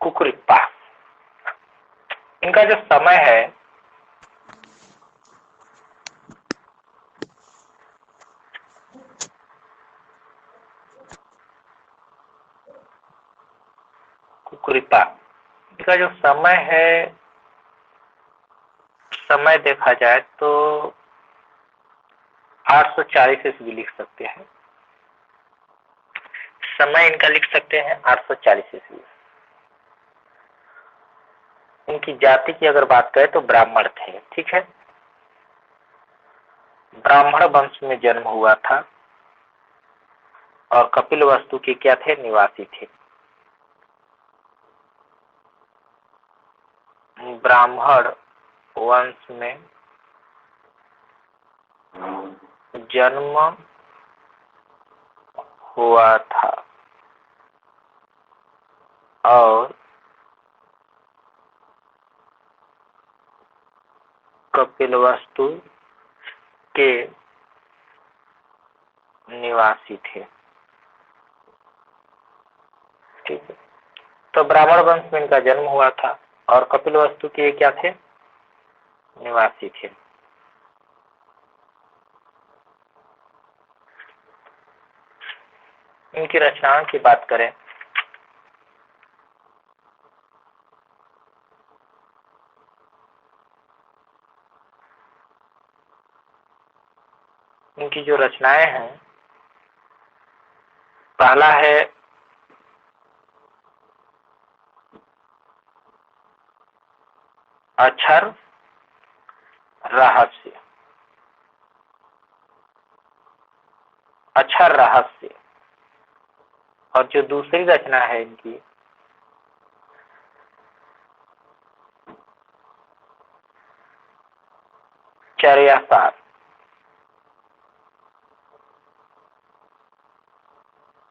कुकुरिप्पा, इनका जो समय है कुकुरिप्पा, इनका जो समय है, समय देखा जाए तो 840 ईस्वी लिख सकते हैं। समय इनका लिख सकते हैं 840 ईस्वी। इनकी जाति की अगर बात करें तो ब्राह्मण थे, ठीक है। ब्राह्मण वंश में जन्म हुआ था और कपिलवस्तु के क्या थे, निवासी थे। ब्राह्मण वंश में जन्म हुआ था और कपिलवस्तु के निवासी थे, ठीक है। तो ब्राह्मण वंश में इनका जन्म हुआ था और कपिलवस्तु के क्या थे, निवासी थे। इनकी रचनाओं की बात करें इनकी जो रचनाएं हैं, पहला है अक्षर रहस्य। अक्षर रहस्य। और जो दूसरी रचना है इनकी, चर्यासार।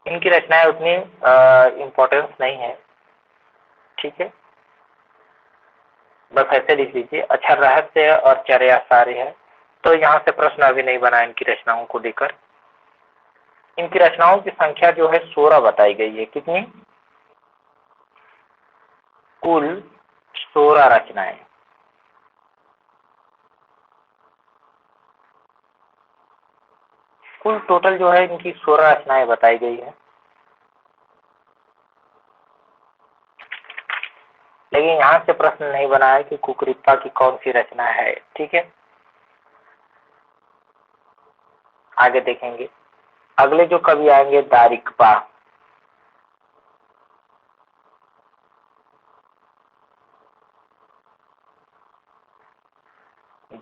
इनकी रचनाएं उतनी इम्पोर्टेंस नहीं है, ठीक है। बस ऐसे लिख लीजिए, अक्षर रहस्य और चर्यासार है। तो यहाँ से प्रश्न अभी नहीं बना इनकी रचनाओं को लेकर। इनकी रचनाओं की संख्या जो है 16 बताई गई है। कितनी? कुल 16 रचनाएं। कुल टोटल जो है इनकी 16 रचनाएं बताई गई है। लेकिन यहाँ से प्रश्न नहीं बना है कि कुकुरिप्पा की कौन सी रचना है, ठीक है। आगे देखेंगे। अगले जो कवि आएंगे दारिकपा।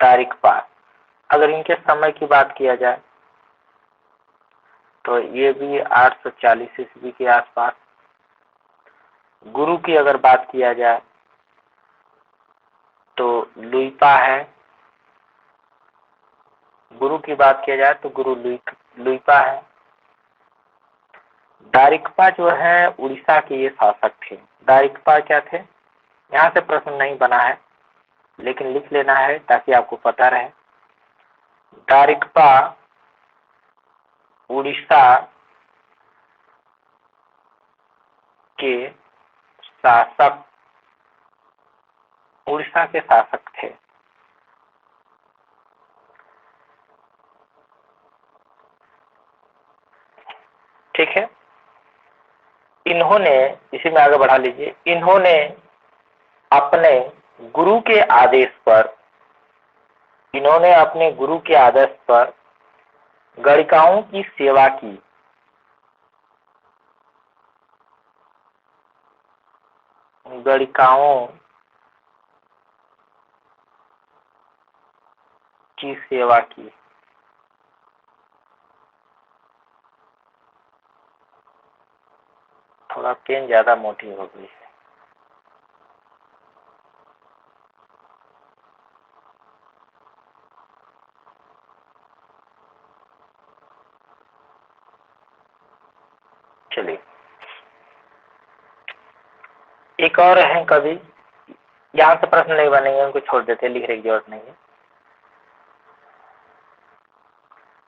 दारिकपा, अगर इनके समय की बात किया जाए तो ये भी 840 ईस्वी के आसपास। गुरु की अगर बात किया जाए तो लुइपा है। गुरु की बात किया जाए तो गुरु लुइपा है। दारिकपा जो है उड़ीसा के ये शासक थे। दारिकपा क्या थे? यहाँ से प्रश्न नहीं बना है, लेकिन लिख लेना है ताकि आपको पता रहे। दारिकपा उड़ीसा के शासक, उड़ीसा के शासक थे। ठीक है। इन्होंने, इसी में आगे बढ़ा लीजिए, इन्होंने अपने गुरु के आदेश पर, इन्होंने अपने गुरु के आदेश पर गणिकाओं की सेवा की। गणिकाओं की सेवा की। थोड़ा पेन ज्यादा मोटी हो गई है। चलिए, एक और है कवि, यहाँ से प्रश्न नहीं बनेंगे, उनको छोड़ देते, लिखने की जरूरत नहीं है।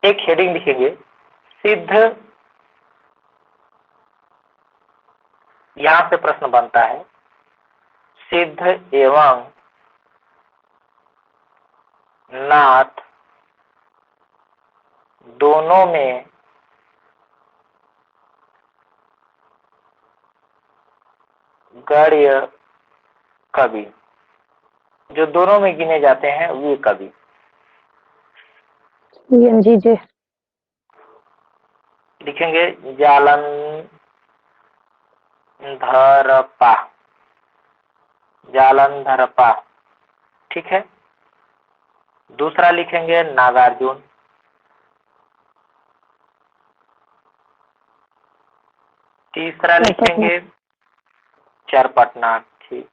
एक हेडिंग लिखेंगे, सिद्ध। यहां से प्रश्न बनता है, सिद्ध एवं नाथ दोनों में गण्य कवि। जो दोनों में गिने जाते हैं वे कवि। जी जी। लिखेंगे जालंधरपा, जालंधरपा, ठीक है। दूसरा लिखेंगे नागार्जुन, तीसरा लिखेंगे चरपटनाथ, ठीक।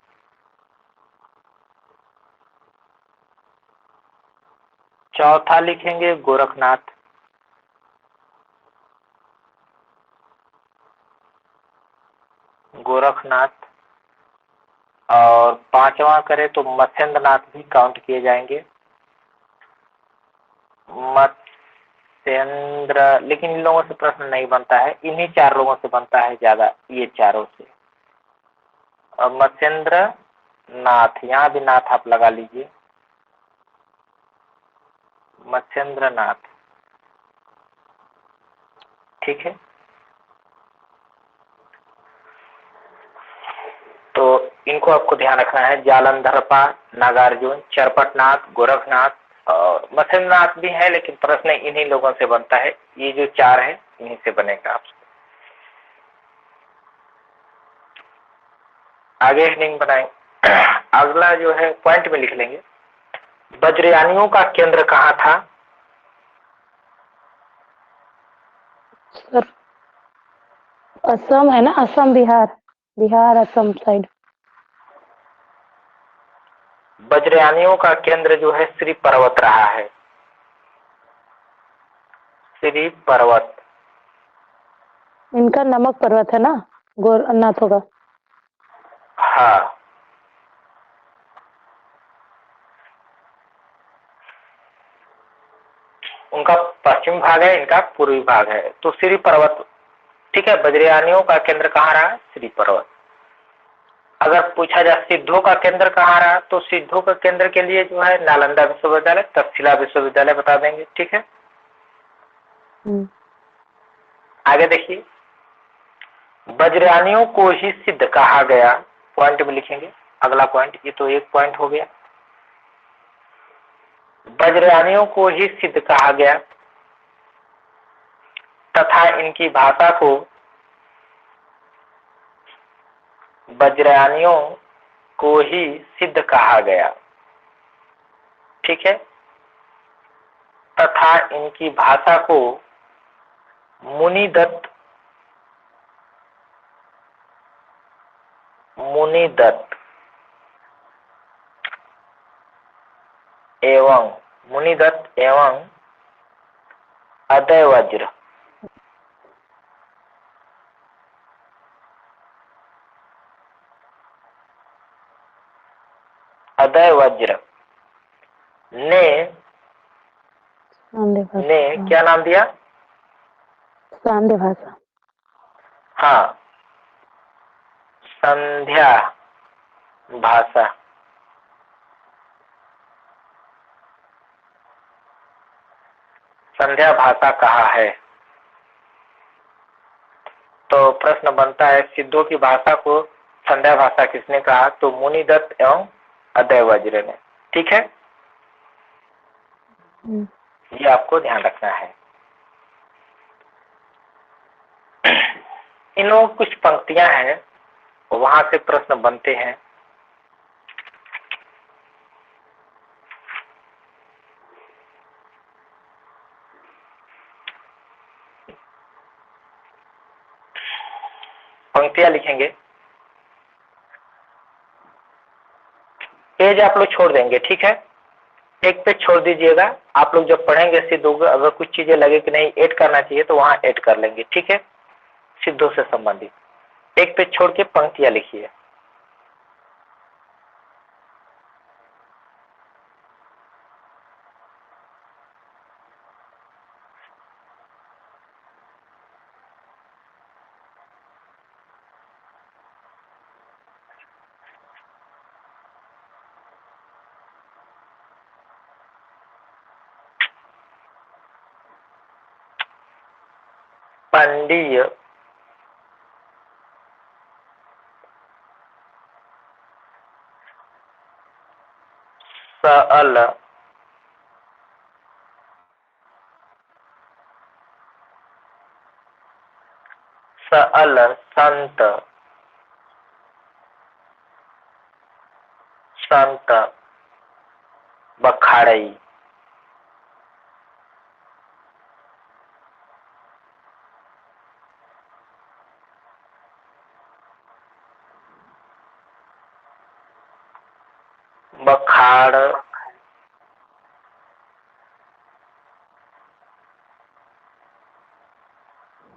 चौथा लिखेंगे गोरखनाथ, गोरखनाथ। और पांचवा करें तो मत्स्येंद्रनाथ भी काउंट किए जाएंगे, मत्स्येंद्र। लेकिन इन लोगों से प्रश्न नहीं बनता है, इन्हीं चार लोगों से बनता है ज्यादा, ये चारों से। और मत्स्येंद्र नाथ, यहाँ भी नाथ आप लगा लीजिए, मत्स्येंद्र नाथ, ठीक है। तो इनको आपको ध्यान रखना है, जालंधरपा, नागार्जुन, चरपटनाथ, गोरखनाथ और मत्स्येंद्रनाथ भी है, लेकिन प्रश्न इन्हीं लोगों से बनता है। ये जो चार है इन्हीं से बनेगा आपसे। आगे हेडिंग बनाए। अगला जो है पॉइंट में लिख लेंगे, वज्रयानियों का केंद्र कहाँ था? सर असम है ना, असम बिहार, बिहार असम साइड। वज्रयानियों का केंद्र जो है श्री पर्वत रहा है, श्री पर्वत। इनका नमक पर्वत है ना, गोरखनाथ होगा। हाँ, उनका पश्चिम भाग है, इनका पूर्वी भाग है, तो श्री पर्वत, ठीक है। वज्रयानियों का केंद्र कहाँ रहा? श्री पर्वत। अगर पूछा जाए सिद्धों का केंद्र कहाँ रहा, तो सिद्धों का केंद्र के लिए जो है नालंदा विश्वविद्यालय, तक्षशिला विश्वविद्यालय बता देंगे, ठीक है। आगे देखिए, वज्रयानियों को ही सिद्ध कहा गया, पॉइंट में लिखेंगे। अगला पॉइंट, ये तो एक पॉइंट हो गया। वज्रयानियों को ही सिद्ध कहा गया तथा इनकी भाषा को वज्रयानियों को ही सिद्ध कहा गया, ठीक है। तथा इनकी भाषा को मुनिदत्त, मुनिदत्त एवं मुनिदत्त एवं अदयवज्र, अदयवज्र ने क्या नाम दिया? सांध्य भाषा। हाँ, संध्या भाषा। संध्या भाषा कहा है। तो प्रश्न बनता है, सिद्धों की भाषा को संध्या भाषा किसने कहा? तो मुनिदत्त एवं अदयवज्र ने, ठीक है। ये आपको ध्यान रखना है। इन लोगों कुछ पंक्तियां हैं, वहां से प्रश्न बनते हैं। पंक्तियां लिखेंगे, पेज आप लोग छोड़ देंगे, ठीक है। एक पेज छोड़ दीजिएगा, आप लोग जब पढ़ेंगे सिद्धों को, अगर कुछ चीजें लगे कि नहीं ऐड करना चाहिए तो वहां ऐड कर लेंगे, ठीक है। सिद्धों से संबंधित एक पेज छोड़ के पंक्तियां लिखिए। खंडीय सअल सअल संत संत बखाड़ई। बखाड़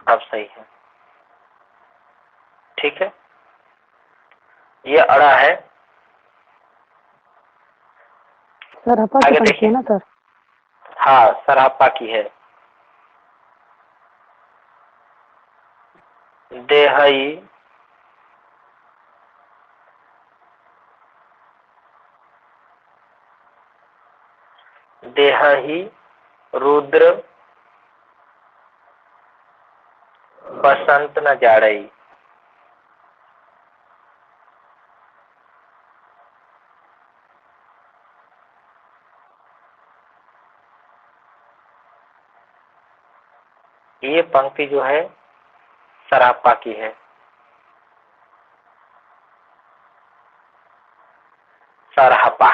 अब सही है, ठीक है। ये अड़ा है। सर हपा की आगे पंक्ति देखिए। है ना सर? हाँ, सरापा की है। देहई देहही रुद्र बसंत न जाड़ई। ये पंक्ति जो है सरापा की है। सरहपा।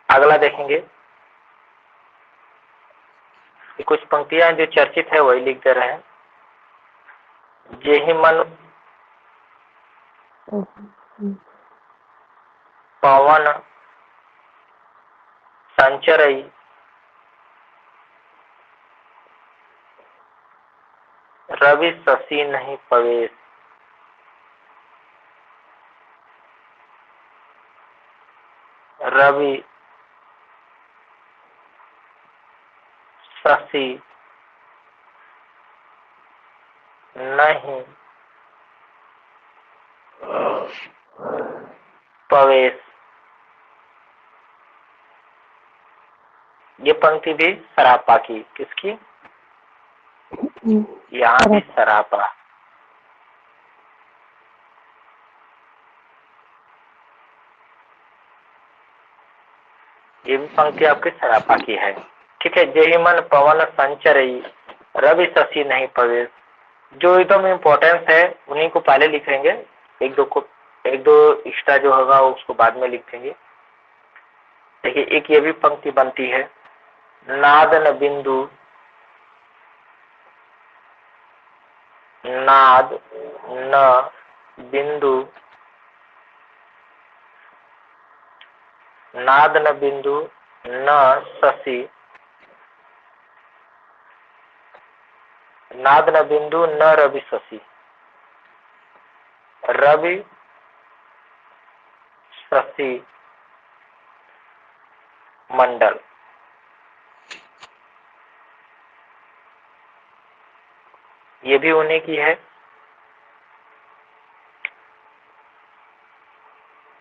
अगला देखेंगे। ये कुछ पंक्तियां जो चर्चित है वही लिख दे रहे हैं। जेहि मन पवन संचरई रवि शशि नहीं पवेश। रवि शशि नहीं पवेश। ये पंक्ति भी सरापा की। किसकी? यहाँ भी सरापा। ये भी पंक्ति आपकी सरापा की है, ठीक है। जेहि मन पवन संचरई रवि शशि नहीं पवेश। जो एकदम इम्पोर्टेंस है उन्हीं को पहले लिखेंगे, एक दो एक्स्ट्रा जो होगा उसको बाद में लिखेंगे। देखिए, एक ये भी पंक्ति बनती है। नाद न बिंदु नाद न बिंदु नाद न बिंदु न शशि नाद न बिंदु न रवि शशि। रवि शशि मंडल। ये भी उन्हीं की है।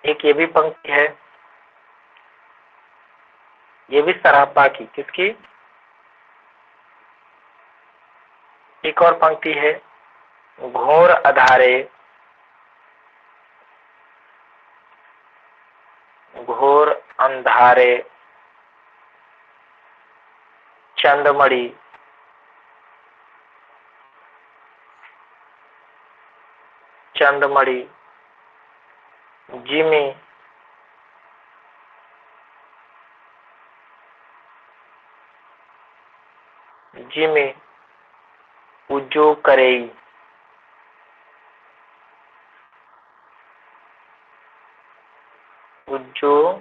एक ये भी पंक्ति है, ये भी सरापा की। किसकी? एक और पंक्ति है। घोर अधारे घोर अंधारे चंदमणि चंदमणि जिमी जिमी उज्जो करेई। उज्जो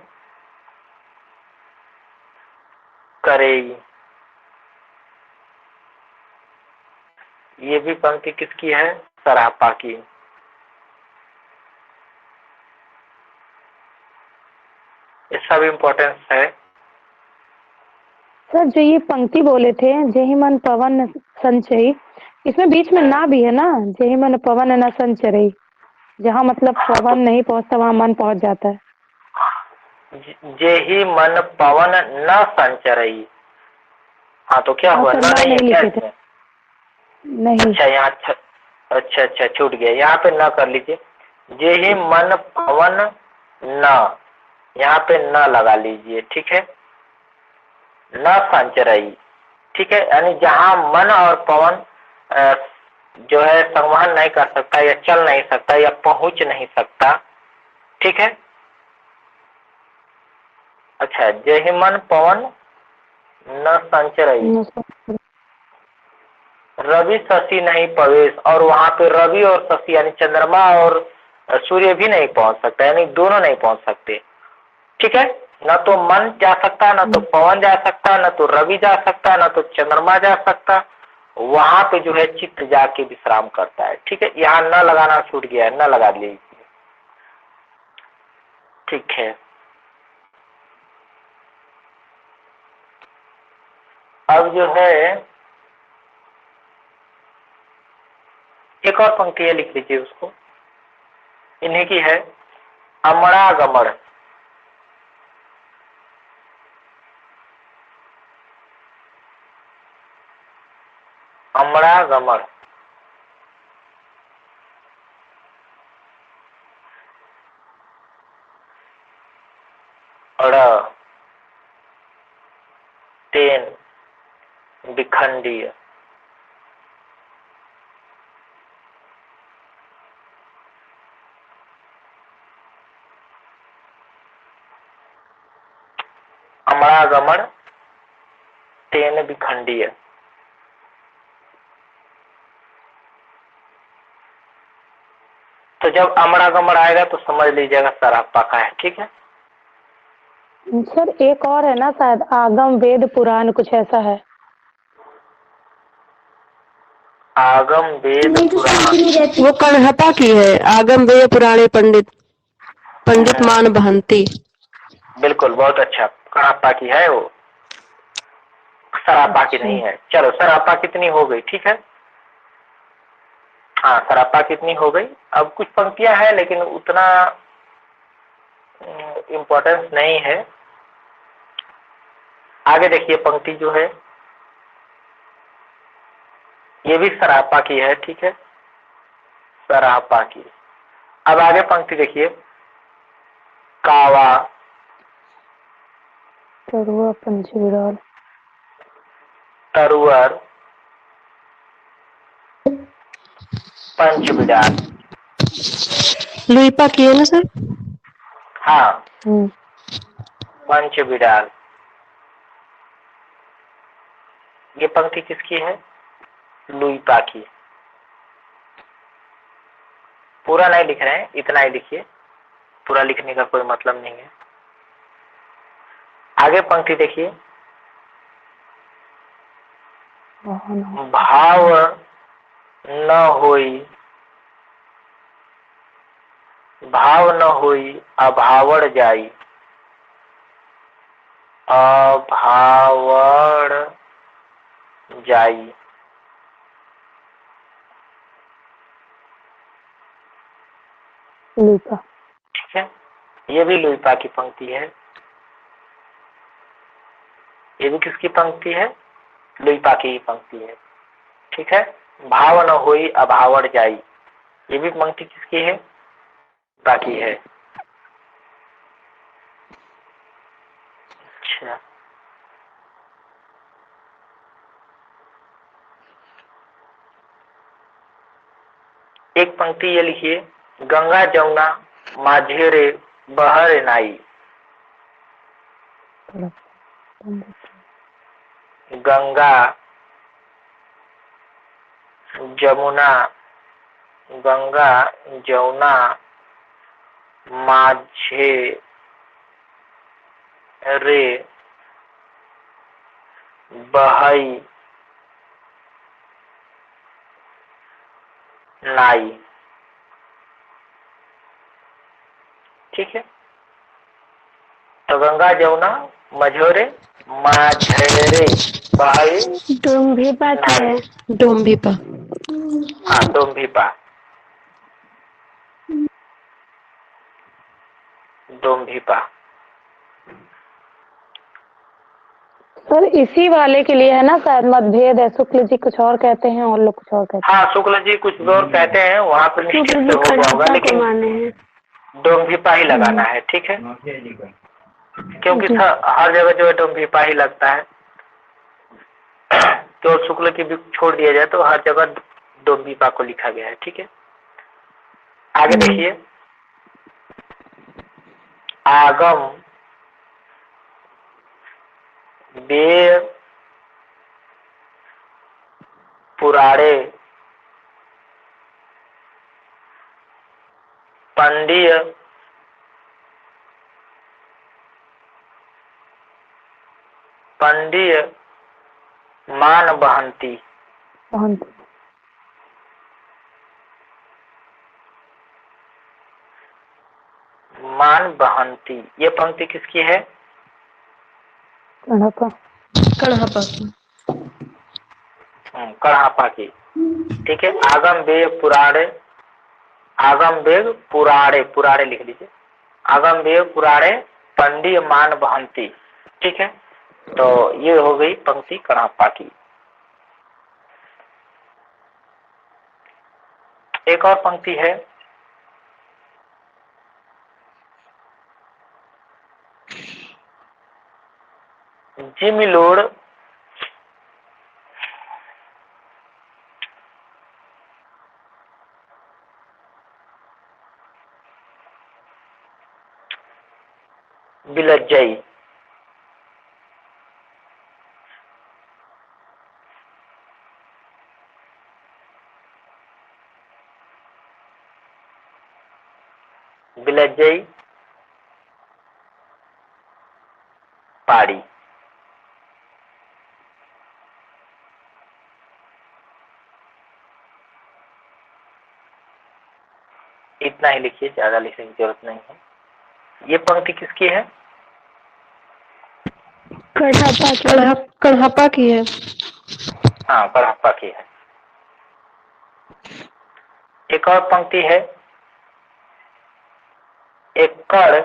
करेई। ये भी पंक्ति किसकी है? सरापा की। ये सब इम्पोर्टेंस है। सर जो ये पंक्ति बोले थे जेहि मन पवन संचयी, इसमें बीच में ना भी है ना? जेहि मन पवन न संचरई। जहाँ मतलब पवन नहीं पहुँचता वहाँ मन पहुँच जाता है। जेहि मन पवन न संचरई। हाँ तो क्या हाँ हुआ, सर, न ना नहीं है नहीं क्या लिखे थे। इसमें? नहीं। अच्छा यहाँ अच्छा छूट गया, यहाँ पे न कर लीजिए। जेहि मन पवन न, यहाँ पे न लगा लीजिए, ठीक है। न संचरई, ठीक है, यानी जहाँ मन और पवन जो है संवहन नहीं कर सकता या चल नहीं सकता या पहुंच नहीं सकता, ठीक है। अच्छा, जेहि मन पवन न संचरई, रवि शशि नहीं प्रवेश, और वहां पे रवि और शशि यानी चंद्रमा और सूर्य भी नहीं पहुंच सकता, यानी दोनों नहीं पहुंच सकते, ठीक है। न तो मन जा सकता, न तो पवन जा सकता, न तो रवि जा सकता, न तो चंद्रमा जा सकता, वहां पे जो है चित्त जाके विश्राम करता है, ठीक है। यहाँ न लगाना छूट गया है, न लगा लीजिए, ठीक है। अब जो है एक और पंक्ति है, लिख लीजिए उसको, इन्हीं की है। अमरागमन, अमरागमन, अड़ तेन विखंडीय, अमरागमन तेन विखंडीय। तो जब अमरागमन आएगा तो समझ लीजिएगा सरापा का है, ठीक है। सर एक और है ना शायद, आगम वेद पुराण कुछ ऐसा है। आगम वेद पुराण, वो कणहता की है। आगम वेद पुराणे पंडित मान बहंती। बिल्कुल, बहुत अच्छा, कड़ापा की है वो, सरापा की नहीं है। चलो सरापा कितनी हो गई, ठीक है। हाँ सरापा कितनी हो गई। अब कुछ पंक्तियां हैं लेकिन उतना इम्पोर्टेंस नहीं है। आगे देखिए पंक्ति जो है ये भी सरापा की है, ठीक है, सरापा की। अब आगे पंक्ति देखिए, कावा, तरुआ पंचविराल, तरुअर, पंचबिडाल। लुईपा की है ना सर? हाँ पंचबिडाल, ये पंक्ति किसकी है? लुईपा की। पूरा नहीं लिख रहे हैं, इतना ही लिखिए, पूरा लिखने का कोई मतलब नहीं है। आगे पंक्ति देखिए, भाव न होई, भाव न होई अभावड़ जाई, अभावड़ जाई। लुईपा, ठीक है, ये भी लुईपा की पंक्ति है। ये भी किसकी पंक्ति है? लुईपा की पंक्ति है, ठीक है। भाव न होई अभावड़ जाई, ये भी पंक्ति किसकी है? लुईपा की है। अच्छा, एक पंक्ति ये लिखिए, गंगा जमुना माझे रे बहर नाई। गंगा जमुना, गंगा जमुना माझे रे बहई नाई, ठीक है। तो गंगा जमुना मझोरे माझेरे बहई डोम्भीपा की है। डोम्भीपा। हाँ डोम्भीपा। डोम्भिपा। सर इसी वाले के लिए है ना शायद मतभेद है, शुक्ल जी कुछ और कहते हैं और लोग कुछ और कहते हाँ, शुक्ल जी कुछ और कहते हैं, वहाँ पर हैं। निश्चित शुक्ल से जी हो गया होगा, खड़ापा को लेकिन माने हैं। डोम्भिपा ही लगाना है, ठीक है, क्योंकि जी। हर जगह जो है डोम्भिपा ही लगता है। तो शुक्ल की भी छोड़ दिया जाए तो हर जगह डोम्भिपा को लिखा गया है, ठीक है। आगे देखिए, आगम व्यय पुराणे पंडीय पंडीय मान बहंती। बहुत। मान बहंती, ये पंक्ति किसकी है? खड़ापा। कड़हपा की। कढ़ापा की, ठीक है। आगम वेय पुराणे, आगम वेग पुराणे, पुराणे लिख लीजिए, आगम वेय पुराणे पंडीय मान बहंती, ठीक है। तो ये हो गई पंक्ति कढ़ापा की। एक और पंक्ति है, जिमिलोड बिलज्जई, बिलज्जई पाड़ी। इतना ही लिखिए, ज्यादा लिखने की जरूरत नहीं है। ये पंक्ति किसकी है? कढ़ापा की। कड़हपा की है। हाँ, कढ़ापा की है। एक और पंक्ति है, एक कड़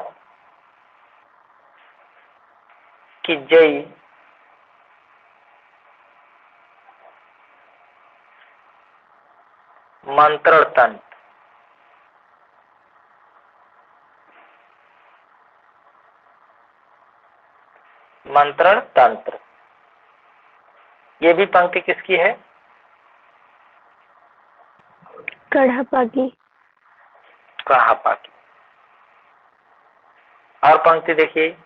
की जई मंत्रण तंत्र, मंत्रण तंत्र, ये भी पंक्ति किसकी है? कढ़ापा की। कढ़ापा की। और पंक्ति देखिए,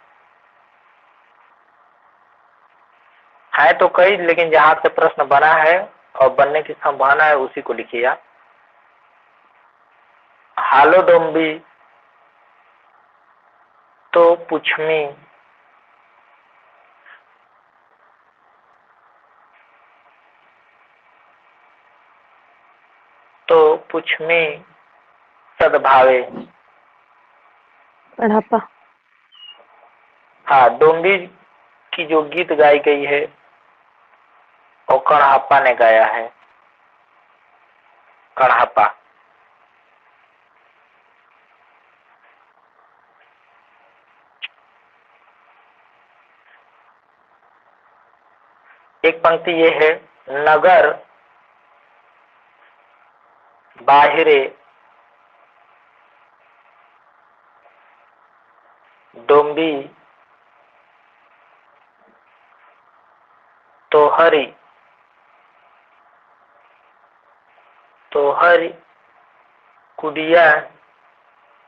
है तो कई, लेकिन जहां से प्रश्न बना है और बनने की संभावना है उसी को लिखिए आप। हालो डोम्बी तो पुछमी, तो पुछमी सद्भावे। कढ़ापा। हाँ, डोम्बी की जो गीत गाई गई है वो कढ़ापा ने गाया है, कढ़ापा। एक पंक्ति ये है, नगर बाहिरे डोम्बी तोहरी, तोहरी कुडिया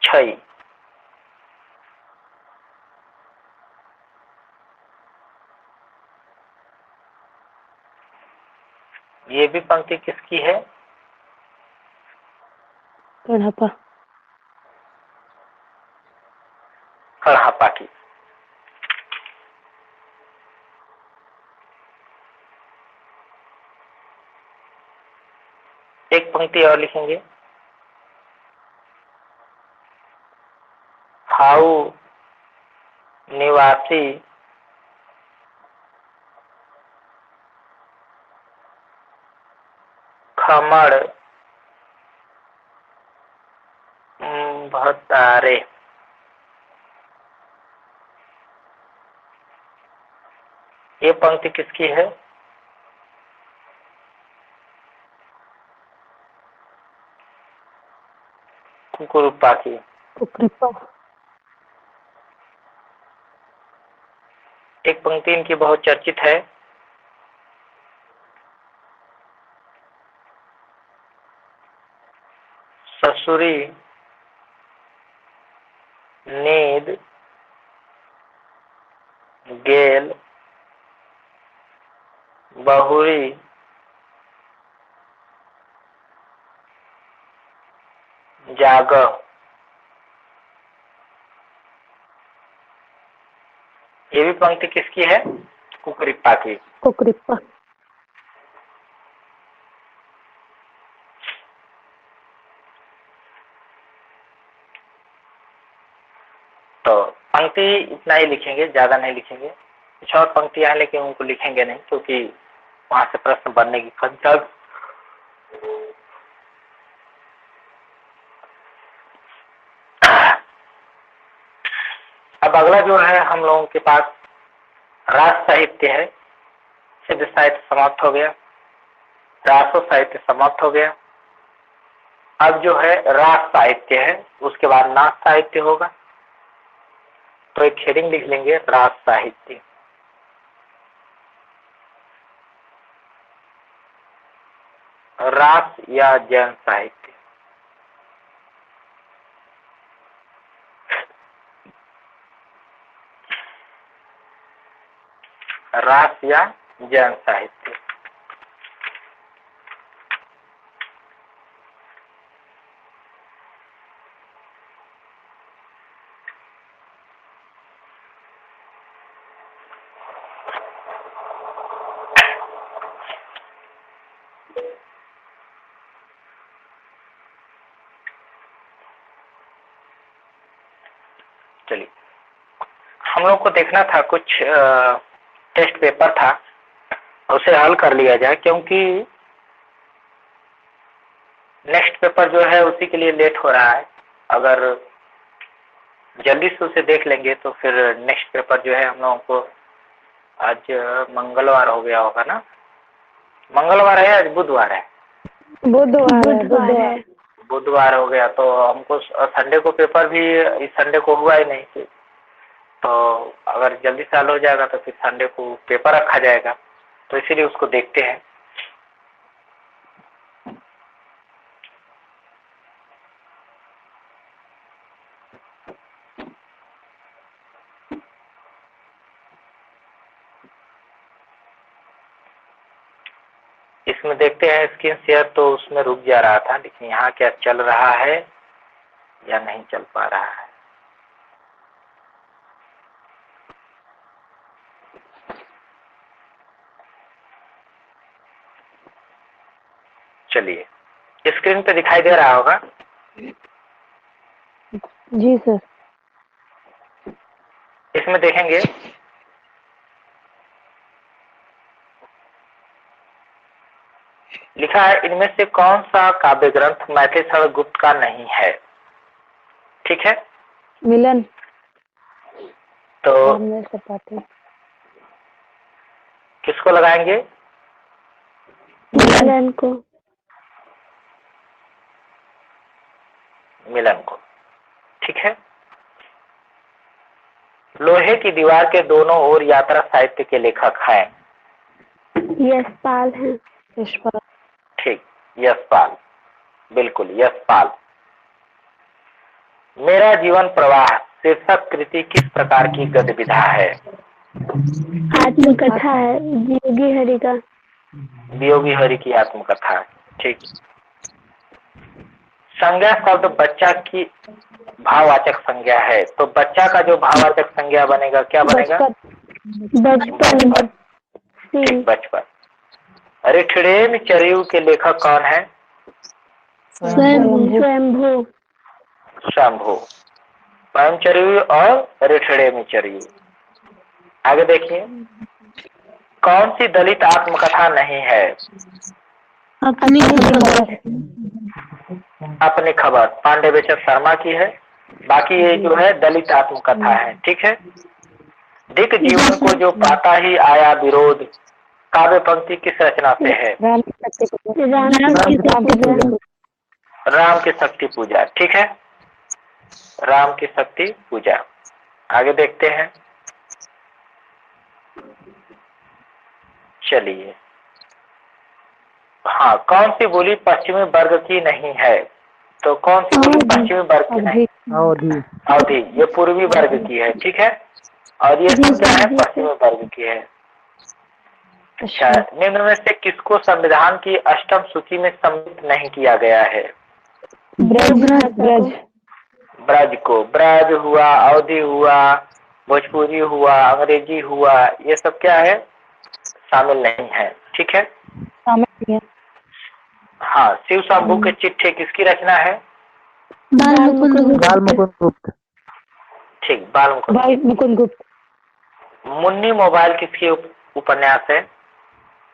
छई। ये भी पंक्ति किसकी है? कढ़ापा। कढ़ापा की। एक पंक्ति और लिखेंगे, हाउ निवासी खमड़ भतारे। ये पंक्ति किसकी है? कुकुरुप्पा की। कुकृपा। एक पंक्ति इनकी बहुत चर्चित है, ससुरी नींद गेल बहुरी जाग। ये भी पंक्ति किसकी है? कुकुरिप्पा की। कुकृपा। तो पंक्ति इतना ही लिखेंगे, ज्यादा नहीं लिखेंगे। कुछ और पंक्तियां हैं लेकिन उनको लिखेंगे नहीं, क्योंकि वहां से प्रश्न बनने की खंचा। अब अगला जो है हम लोगों के पास रास साहित्य है। सिद्ध साहित्य समाप्त हो गया, रासो साहित्य समाप्त हो गया। अब जो है रास साहित्य है, उसके बाद नाच साहित्य होगा। तो एक हेडिंग लिख लेंगे, रास साहित्य। रास या जैन साहित्य। रास या जैन साहित्य। चलिए, हम लोग को देखना था, कुछ टेस्ट पेपर था, उसे हल कर लिया जाए, क्योंकि नेक्स्ट पेपर जो है उसी के लिए लेट हो रहा है। अगर जल्दी से उसे देख लेंगे तो फिर नेक्स्ट पेपर जो है हम लोगों को, आज मंगलवार हो गया होगा ना? मंगलवार है, आज बुधवार है। बुधवार। बुधवार हो गया तो हमको संडे को पेपर भी, इस संडे को हुआ ही नहीं। तो अगर जल्दी से हल हो जाएगा तो फिर संडे को पेपर रखा जाएगा, तो इसीलिए उसको देखते हैं। इसमें देखते हैं स्क्रीन शेयर, तो उसमें रुक जा रहा था, लेकिन यहाँ क्या चल रहा है या नहीं चल पा रहा है? चलिए, स्क्रीन पे दिखाई दे रहा होगा। जी सर। इसमें देखेंगे लिखा है, इनमें से कौन सा काव्य ग्रंथ मैथिली गुप्त का नहीं है? ठीक है, मिलन। तो सपाटी। किसको लगाएंगे? मिलन को। मिलन को। ठीक है। लोहे की दीवार के दोनों ओर यात्रा साहित्य के लेखक हैं। यशपाल हैं। यशपाल। ठीक, यशपाल, बिल्कुल यशपाल। मेरा जीवन प्रवाह शीर्षक कृति किस प्रकार की गद्य विधा है? आत्मकथा है, वियोगी हरि का। वियोगी हरि की आत्मकथा। ठीक। संज्ञा शब्द बच्चा की भाववाचक संज्ञा है, तो बच्चा का जो भाववाचक संज्ञा बनेगा क्या बनेगा? बचपन। ठीक, बचपन। ऋठिणेमि चरयू के लेखक कौन है? स्वयंभू। शंभु। परमचरयू और ऋठिणेमि चरयू। आगे देखिए, कौन सी दलित आत्मकथा नहीं है? अपनी खबर। अपनी खबर पांडे बेचक शर्मा की है। बाकी ये जो है दलित आत्मकथा है। ठीक है। दिक जीवन को जो पाता ही आया विरोध, काव्य पंक्ति किस रचना से है? राम की शक्ति पूजा। राम की शक्ति पूजा, ठीक है, राम की शक्ति पूजा। आगे देखते हैं, चलिए। हाँ, कौन सी बोली पश्चिमी वर्ग की नहीं है? तो कौन सी बोली पश्चिमी वर्ग की नहीं? अवधी। ये पूर्वी वर्ग की है, ठीक है, और ये सब क्या है? पश्चिमी वर्ग की है। अच्छा, निम्न में से किसको संविधान की अष्टम सूची में सम्मिलित नहीं किया गया है? ब्रज को। ब्रज हुआ, अवधी हुआ, भोजपुरी हुआ, अंग्रेजी हुआ, ये सब क्या है? शामिल नहीं है, ठीक है। हाँ, शिव शंभू के चिट्ठे किसकी रचना है? बाल मुकुंद गुप्त। ठीक, बाल मुकुंद गुप्त। मुन्नी मोबाइल किसकी उपन्यास है?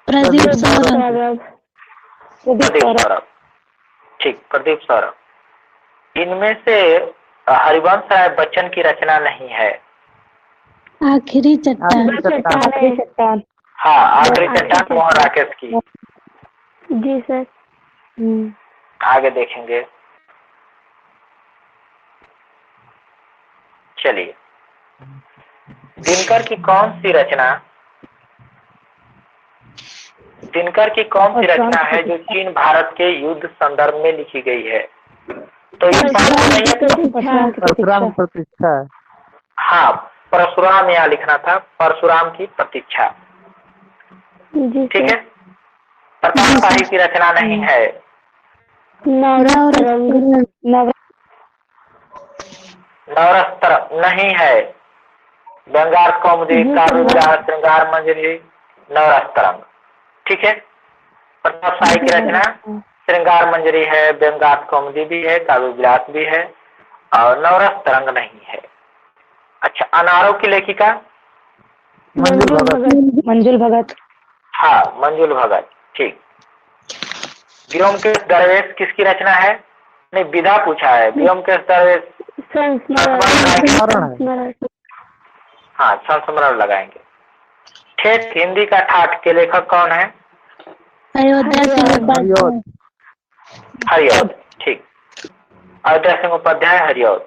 प्रदीप सौरभ। ठीक, प्रदीप सौरभ। इनमें से हरिवंश राय बच्चन की रचना नहीं है। आखिरी चट्टान। हाँ, आखिरी चट्टान मोहन राकेश की। जी सर। आगे देखेंगे, चलिए। दिनकर की कौन सी रचना है जो चीन भारत के युद्ध संदर्भ में लिखी गई है? तो ये परशुराम प्रतिष्ठा। हाँ, परशुराम यहाँ लिखना था, परशुराम की प्रतीक्षा, ठीक है। प्रताप शाही की रचना नहीं है। नवरस नहीं है। व्यंगार कौमुदी, काव्य विलास, श्रृंगार मंजरी, नवरस तरंग, ठीक है। प्रताप शाही की रचना श्रृंगार मंजरी है, व्यंगार कौमुदी भी है, काव्य विलास भी है, और नवरस तरंग नहीं है। अच्छा, अनारों की लेखिका? मंजुल भगत। हाँ, मंजुल भगत, ठीक। व्योमकेश दरवेश किसकी रचना है? नहीं, विधा पूछा है। व्योमकेश दरवेश, हाँ, संस्मरण लगाएंगे। ठेठ हिंदी का ठाठ के लेखक कौन है? हरिऔध, ठीक, अयोध्या सिंह उपाध्याय, हरिऔध।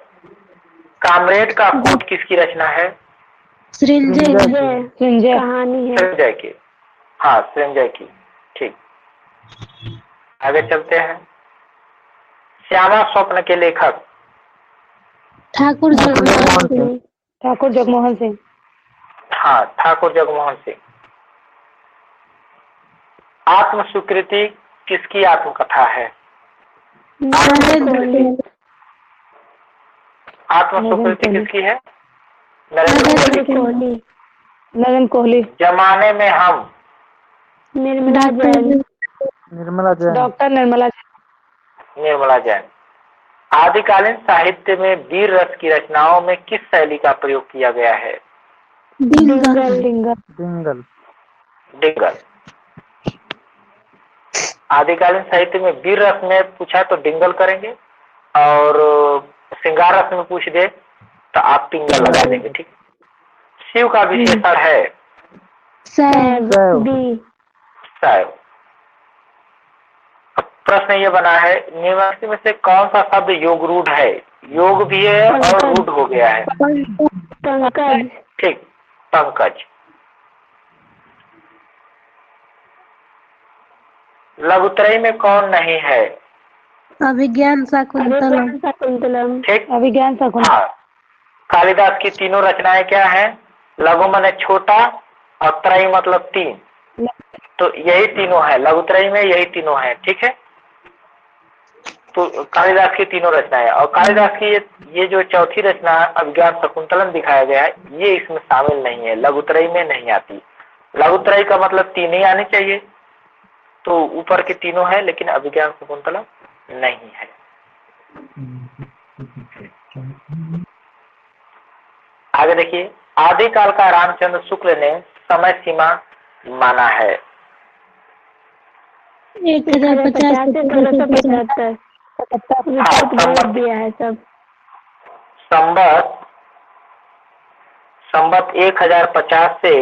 कामरेड का कोट किसकी रचना है? संजय कहानी है। संजय की, हाँ, संजय की, ठीक। आगे चलते हैं। श्यामा स्वप्न के लेखक? ठाकुर जगमोहन सिंह। हाँ, ठाकुर जगमोहन सिंह। आत्म स्वीकृति किसकी आत्मकथा है? आत्म स्वीकृति किसकी है? नरेंद्र कोहली। जमाने में हम? डॉक्टर निर्मला जैन। आदिकालीन साहित्य में वीर रस की रचनाओं में किस शैली का प्रयोग किया गया है? डिंगल। आदिकालीन साहित्य में वीर रस में पूछा तो डिंगल करेंगे, और श्रृंगार रस में पूछ दे तो आप पिंगल लगा देंगे, ठीक। शिव का विशेषण है? शैव। प्रश्न ये बना है, निम्नलिखित में से कौन सा शब्द योग रूढ़ है? योग भी है और रूढ़ हो गया है। ठीक, पंकज। लघुत्रयी में कौन नहीं है? अभिज्ञान शाकुंतलम। ठीक, अभिज्ञान शाकुंतलम। हाँ। कालिदास की तीनों रचनाएं क्या हैं? लघु माने छोटा, और त्रयी मतलब तीन, तो यही तीनों है। लघुत्रयी में यही तीनों है, ठीक है। तो कालिदास की तीनों रचनाएं, और कालिदास की ये जो चौथी रचना अभिज्ञान शकुंतलम दिखाया गया है, ये इसमें शामिल नहीं है, लघुत्रयी में नहीं आती। लघुत्रयी का मतलब तीन ही आनी चाहिए, तो ऊपर के तीनों है, लेकिन अभिज्ञान शकुंतलम नहीं है। आगे देखिए, आदिकाल का रामचंद्र शुक्ल ने समय सीमा माना है? 1050 दिया है सब। संवत संवत 1050 से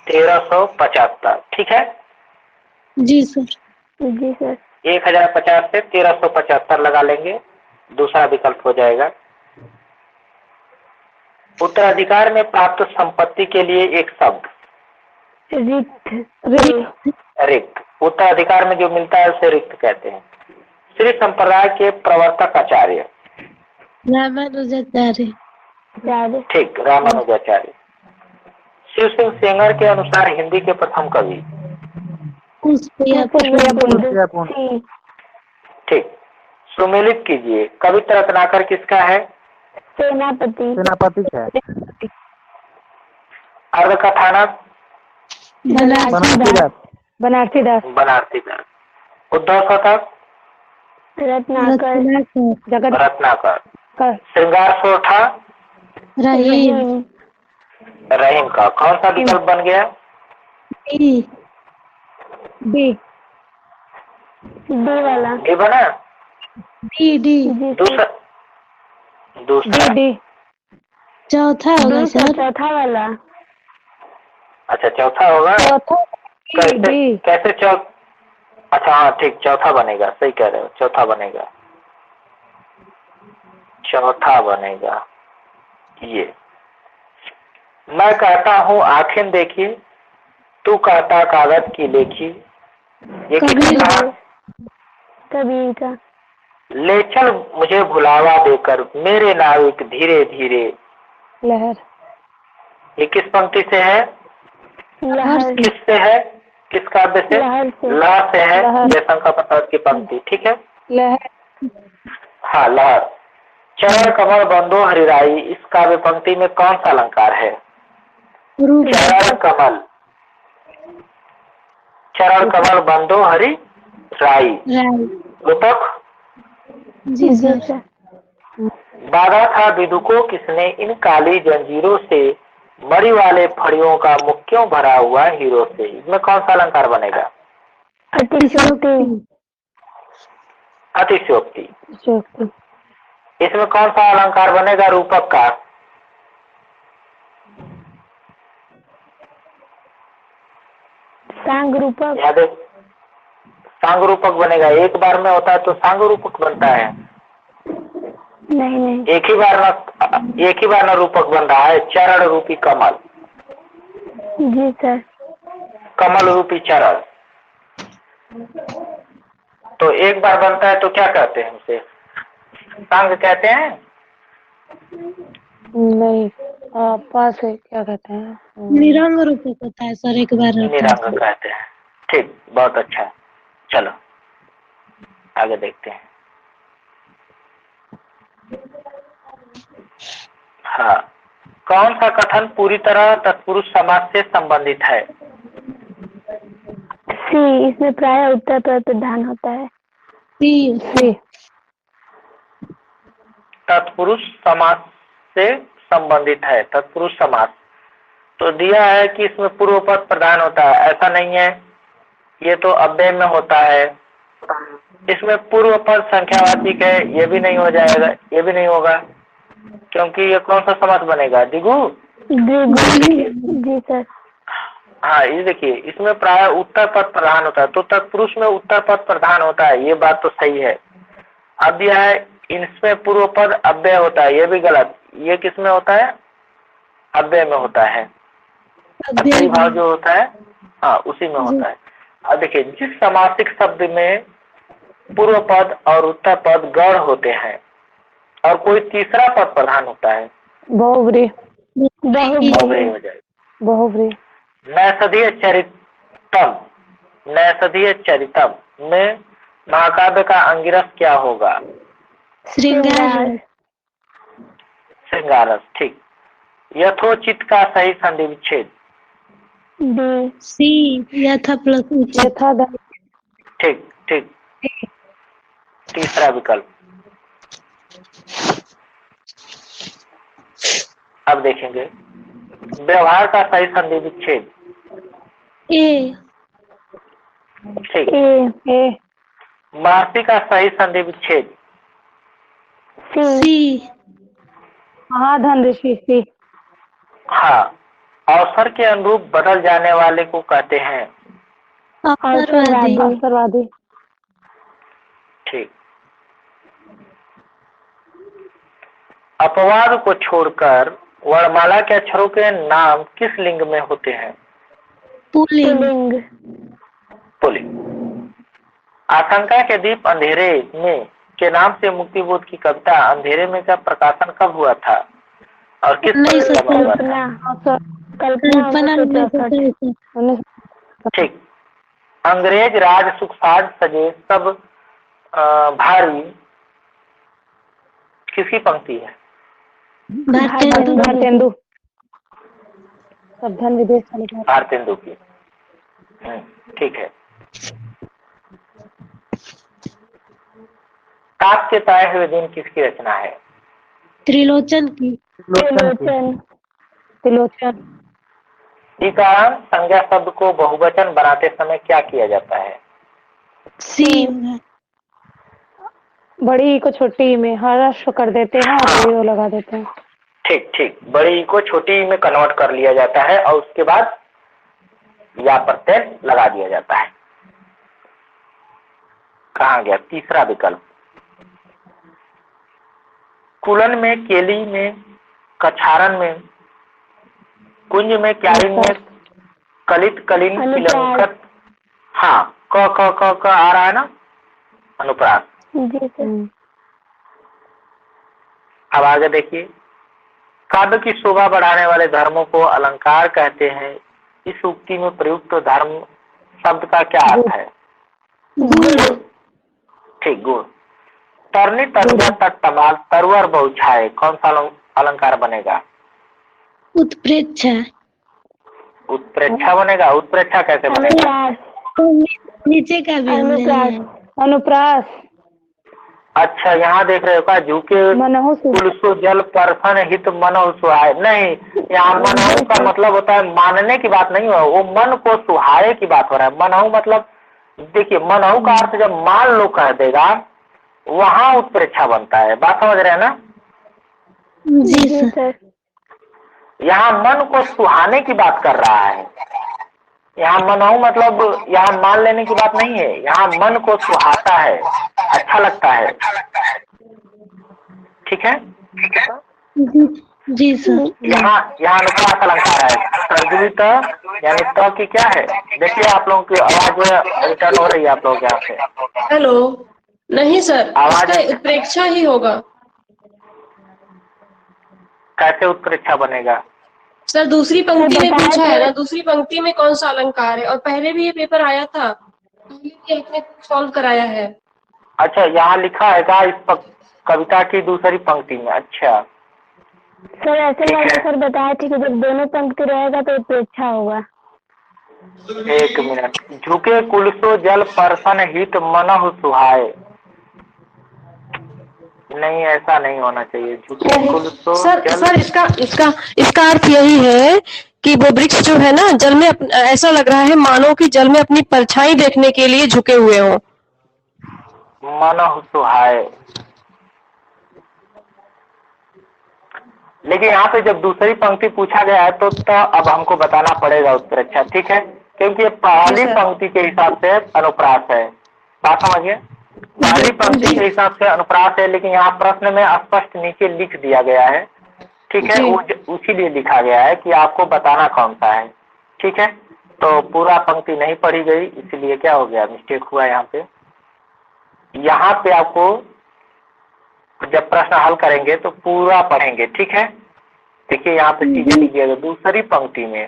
1375, ठीक है। जी सर। जी सर। 1050 से 1375 लगा लेंगे, दूसरा विकल्प हो जाएगा। उत्तराधिकार में प्राप्त संपत्ति के लिए एक शब्द रिक्त। उत्तराधिकार में जो मिलता है उसे रिक्त कहते हैं। श्री संप्रदाय के प्रवर्तक आचार्य रामानुजाचार्य। ठीक, रामानुजाचार्य। शिव सिंह सेंगर के अनुसार हिंदी के प्रथम कवि ठीक। सुमेलित कीजिए, कवित्र रत्नाकर किसका है? सेनापति। सेनापति का है। अर्धकथानक बनारसी दास। बनारसी दास। उद्धव शतक रत्नाकर। जगत रत्नाकर। श्रृंगार सोठा रहीम। रहीम का कौन सा विकल्प बन गया? डी वाला। डी बना। डी दूसरा डी चौथा होगा सर। चौथा वाला। अच्छा, चौथा होगा। कैसे अच्छा हाँ ठीक, चौथा बनेगा, सही कह रहे हो, चौथा बनेगा। ये मैं कहता हूँ आंखें देखी, तू कहता कागज की लेखी। ये किसका? कबीर का। ले चल मुझे भुलावा देकर मेरे नाविक धीरे धीरे। लहर। ये किस पंक्ति से है? लहर। किससे है? किस काव्य से? लहर से है। जयशंकर प्रसाद की पंक्ति, ठीक है। लहर। हाँ, लहर। चरण कमल बंदो हरिराई, इस काव्य पंक्ति में कौन सा अलंकार है? चरण कमल बंदो हरि राई। रूपक जी सर। बाधा था विदुको किसने, इन काली जंजीरों से मरी वाले फड़ियों का मुख क्यों भरा हुआ हीरो से। इसमें कौन सा अलंकार बनेगा? अतिशयोक्ति। इसमें कौन सा अलंकार बनेगा रूपक का? सांग रूपक। याद है, सांग रूपक बनेगा। एक बार में होता है तो सांग रूपक बनता है। नहीं। एक ही बार ना रूपक बन रहा है। चरण रूपी कमल। जी सर। कमल रूपी चरण। तो एक बार बनता है तो क्या कहते हैं उसे? सांग कहते हैं? नहीं, पास है, क्या कहते हैं? निरंग रूपक होता है सर, एक बार निरंग कहते हैं। ठीक, बहुत अच्छा। चलो आगे देखते हैं। हाँ, कौन सा कथन पूरी तरह तत्पुरुष समास से संबंधित है? सी, इसमें प्राय उत्तर पर प्रधान होता है। सी। तत्पुरुष समास से संबंधित है। तत्पुरुष समास तो दिया है कि इसमें पूर्व पद प्रधान होता है, ऐसा नहीं है। ये तो अव्यय में होता है। इसमें पूर्व पद संख्यावाचक है, ये भी नहीं हो जाएगा, ये भी नहीं होगा, क्योंकि ये कौन सा समास बनेगा? द्विगु। जी सर। हाँ, ये देखिए, इसमें प्राय उत्तर पद प्रधान होता है, तो तत्पुरुष में उत्तर पद प्रधान होता है, ये बात तो सही है। अब यह है इसमें पूर्व पद अव्यय होता है, ये भी गलत। ये किस में होता है? अव्यय में होता है। अव्ययी भाव जो होता है, हाँ, उसी में होता है। अब देखिए, जिस समासिक शब्द में पूर्व पद और उत्तर पद गढ़ होते हैं और कोई तीसरा पद प्रधान होता है, बहुव्रीहि हो जाएगा। बहुव्रीहि। नैषधीय चरितम में महाकाव्य का अंगिरस क्या होगा? श्रृंगारस। ठीक। यथोचित का सही संधि विच्छेद? सी, यथा प्लस उचित। ठीक। तीसरा विकल्प। अब देखेंगे व्यवहार का सही संधि विच्छेद? ए। ठीक। ए। महर्षि का सही संधि विच्छेद? सी। महाधन ऋषि सी। हाँ, अवसर के अनुरूप बदल जाने वाले को कहते हैं। अवसरवादी। अवसरवादी। ठीक। अपवाद को छोड़कर वर्णमाला के अक्षरों के नाम किस लिंग में होते हैं? पुल्लिंग। पुल्लिंग। आशंका के दीप अंधेरे में के नाम से मुक्तिबोध की कविता अंधेरे में का प्रकाशन कब हुआ था और किस समय हुआ था? कल्पना। ठीक। अंग्रेज राज सुख साज सजे सब भारी किसकी पंक्ति है? भारतेंदु। सब धन विदेश चले गए। भारतेंदु की। ठीक है। काक के ताए हुए दिन किसकी रचना है? त्रिलोचन की। त्रिलोचन। इकारांत संज्ञा शब्द को बहुवचन बनाते समय क्या किया जाता है? सी। बड़ी को छोटी में हर्ष कर देते हैं और वो लगा देते हैं। ठीक ठीक। बड़ी को छोटी में कन्वर्ट कर लिया जाता है और उसके बाद या प्रत्यय लगा दिया जाता है। कहाँ गया तीसरा विकल्प? कुलन में, केली में, कछारन में, कुंज में, क्यारिन में, कलित कलिन किलंकत। हाँ, क क क क आ रहा है ना अनुप्रास। जी सर। अब आगे देखिए, काव्य की शोभा बढ़ाने वाले धर्मों को अलंकार कहते हैं। इस उक्ति में प्रयुक्त धर्म शब्द का क्या अर्थ है? ठीक, गुण। तरनी तरुआ तट तमाल तरुअर बहुछाए कौन सा अलंकार बनेगा? उत्प्रेक्षा। उत्प्रेक्षा बनेगा। उत्प्रेक्षा कैसे बनेगा? नीचे का भी अनुप्रास। अच्छा, यहाँ देख रहे हो का झुके कुलसो जल परसन हित मनहु सुहाए। नहीं, यहाँ मनहु का मतलब होता है मानने की बात नहीं हो, वो मन को सुहाए की बात हो रहा है। मनहु मतलब देखिए, मनहु का अर्थ जब मान लो कह देगा वहां उत्प्रेक्षा बनता है। बात समझ रहे हैं ना? जी सर। यहाँ मन को सुहाने की बात कर रहा है। यहाँ मनहु मतलब यहाँ मान लेने की बात नहीं है, यहाँ मन को सुहाता है, अच्छा लगता है। ठीक है? जी सर। यहाँ अनुप्रास अलंकार है। सर्जवित यानी त की क्या है? देखिए आप लोगों की आवाज रिटर्न हो रही है आप लोग यहाँ से। हेलो। नहीं सर, आवाज इसका उत्प्रेक्षा ही होगा। कैसे उत्प्रेक्षा बनेगा? सर दूसरी पंक्ति में पूछा है ना, दूसरी पंक्ति में कौन सा अलंकार है, और पहले भी ये पेपर आया था, पहले भी आपने सॉल्व कराया है। अच्छा, यहाँ लिखा है क्या इस कविता की दूसरी पंक्ति में? अच्छा सर, ऐसे वाले सर बताए थे कि जब दोनों पंक्ति रहेगा तो उत्प्रेक्षा होगा। एक मिनट। झुके कुलसो जल परसन हित मनहु सुहाए। नहीं, ऐसा नहीं होना चाहिए। झुके कुलसो सर इसका अर्थ यही है कि वो वृक्ष जो है ना जल में ऐसा लग रहा है मानो कि जल में अपनी परछाई देखने के लिए झुके हुए हो। मनहु सुहाए। लेकिन यहाँ पे जब दूसरी पंक्ति पूछा गया है तो अब हमको बताना पड़ेगा उत्प्रेक्षा। ठीक है? क्योंकि ये पहली पंक्ति के हिसाब से अनुप्रास है। बात समझिए, पहली पंक्ति के हिसाब से अनुप्रास है, लेकिन यहाँ प्रश्न में स्पष्ट नीचे लिख दिया गया है। ठीक है? वो उसी लिए लिखा गया है कि आपको बताना कौन सा है। ठीक है? तो पूरा पंक्ति नहीं पढ़ी गई, इसलिए क्या हो गया, मिस्टेक हुआ यहाँ पे। यहाँ पे आपको जब प्रश्न हल करेंगे तो पूरा पढ़ेंगे। ठीक है? देखिए यहाँ पे चीजें लिखिएगा दूसरी पंक्ति में,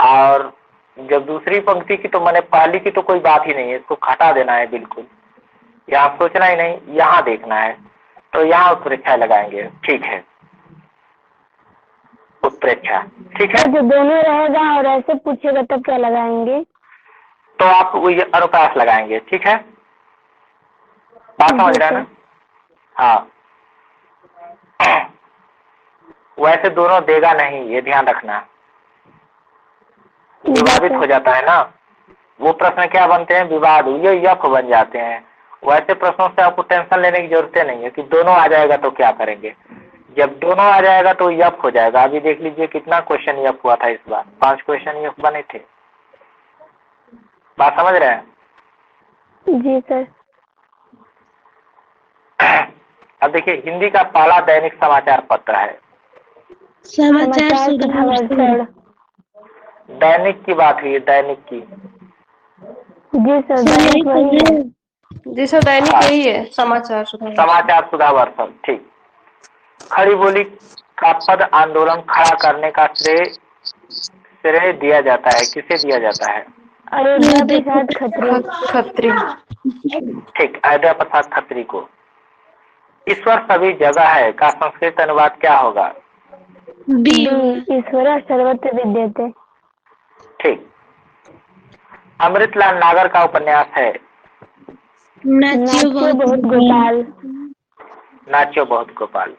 और जब दूसरी पंक्ति की तो मैंने पहली की तो कोई बात ही नहीं है, इसको हटा देना है बिल्कुल। यहाँ सोचना ही नहीं, यहाँ देखना है। तो यहाँ उत्प्रेक्षा लगाएंगे। ठीक है? उत्प्रेक्षा। ठीक है? जो दोनों रहेगा और ऐसे पूछेगा तब क्या लगाएंगे? तो आप अनुप्रास लगाएंगे। ठीक है? बात समझ रहे हैं ना? हाँ। वैसे दोनों देगा नहीं, ये ध्यान रखना। विवादित हो जाता है ना, वो प्रश्न क्या बनते हैं, विवाद, ये यफ बन जाते हैं। वैसे प्रश्नों से आपको टेंशन लेने की जरूरत नहीं है कि दोनों आ जाएगा तो क्या करेंगे। जब दोनों आ जाएगा तो यफ हो जाएगा। अभी देख लीजिए कितना क्वेश्चन यफ हुआ था इस बार, 5 क्वेश्चन यफ बने थे। बात समझ रहे हैं? जी सर। अब देखिए हिंदी का पहला दैनिक समाचार पत्र है। समाचार सुधार सर। दैनिक की बात हुई है, दैनिक की। जी सर, सही दैनिक वही है। जी सर, दैनिक यही है, समाचार सुधार। समाचार सुधा वर्षन, ठीक। खड़ी बोली का पद आंदोलन खड़ा करने का श्रेय दिया जाता है, किसे दिया जाता है? अयोध्या प्रसाद खत्री। खत्री। ठीक, अयोध्या प्रसाद खत्री को। ईश्वर सभी जगह है का संस्कृत अनुवाद क्या होगा? बी ईश्वर सर्वत्र विद्यते। ठीक। अमृतलाल नागर का उपन्यास है नाचियो बहुत गोपाल। नाचो बहुत गोपाल।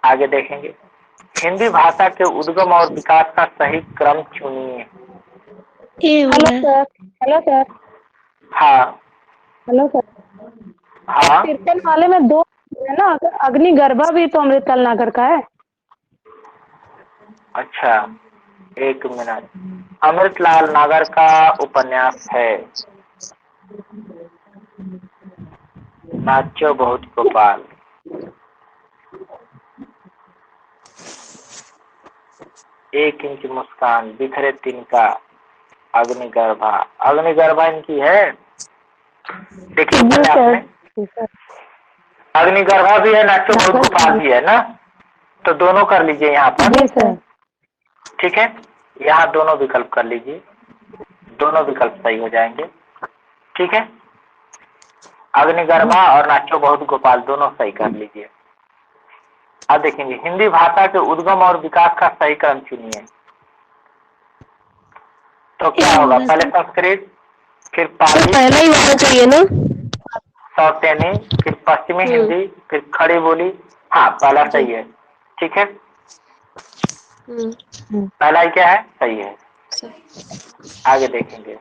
आगे देखेंगे, हिंदी भाषा के उद्गम और विकास का सही क्रम चुनिए। Hello sir. Hello sir. हाँ हेलो सर। हाँ, कीर्तन वाले में 2 है ना, अग्निगर्भा भी तो अमृतलाल नागर का है। अच्छा 1 मिनट। अमृतलाल नागर का उपन्यास है नाचो बहुत गोपाल। एक इंच मुस्कान, बिखरे तिनका, अग्निगर्भा। अग्निगर्भा इनकी है, देखिए उपन्यास में अग्निगर्भा भी है, नाचो बहुत गोपाल भी है ना, तो दोनों कर लीजिए यहाँ पर। ठीक है, यहाँ दोनों विकल्प कर लीजिए, दोनों विकल्प सही हो जाएंगे। ठीक है, अग्निगर्भा और नाचो बहुत गोपाल दोनों सही कर लीजिए। अब देखेंगे हिंदी भाषा के उद्गम और विकास का सही क्रम चुनिए। तो क्या होगा? पहले संस्कृत, फिर पाली, पहला ही होना चाहिए ना, सौतेनी, फिर पश्चिमी हिंदी, फिर खड़ी बोली। हाँ पहला सही है। ठीक है, पहला ही क्या है? सही है। आगे देखेंगे,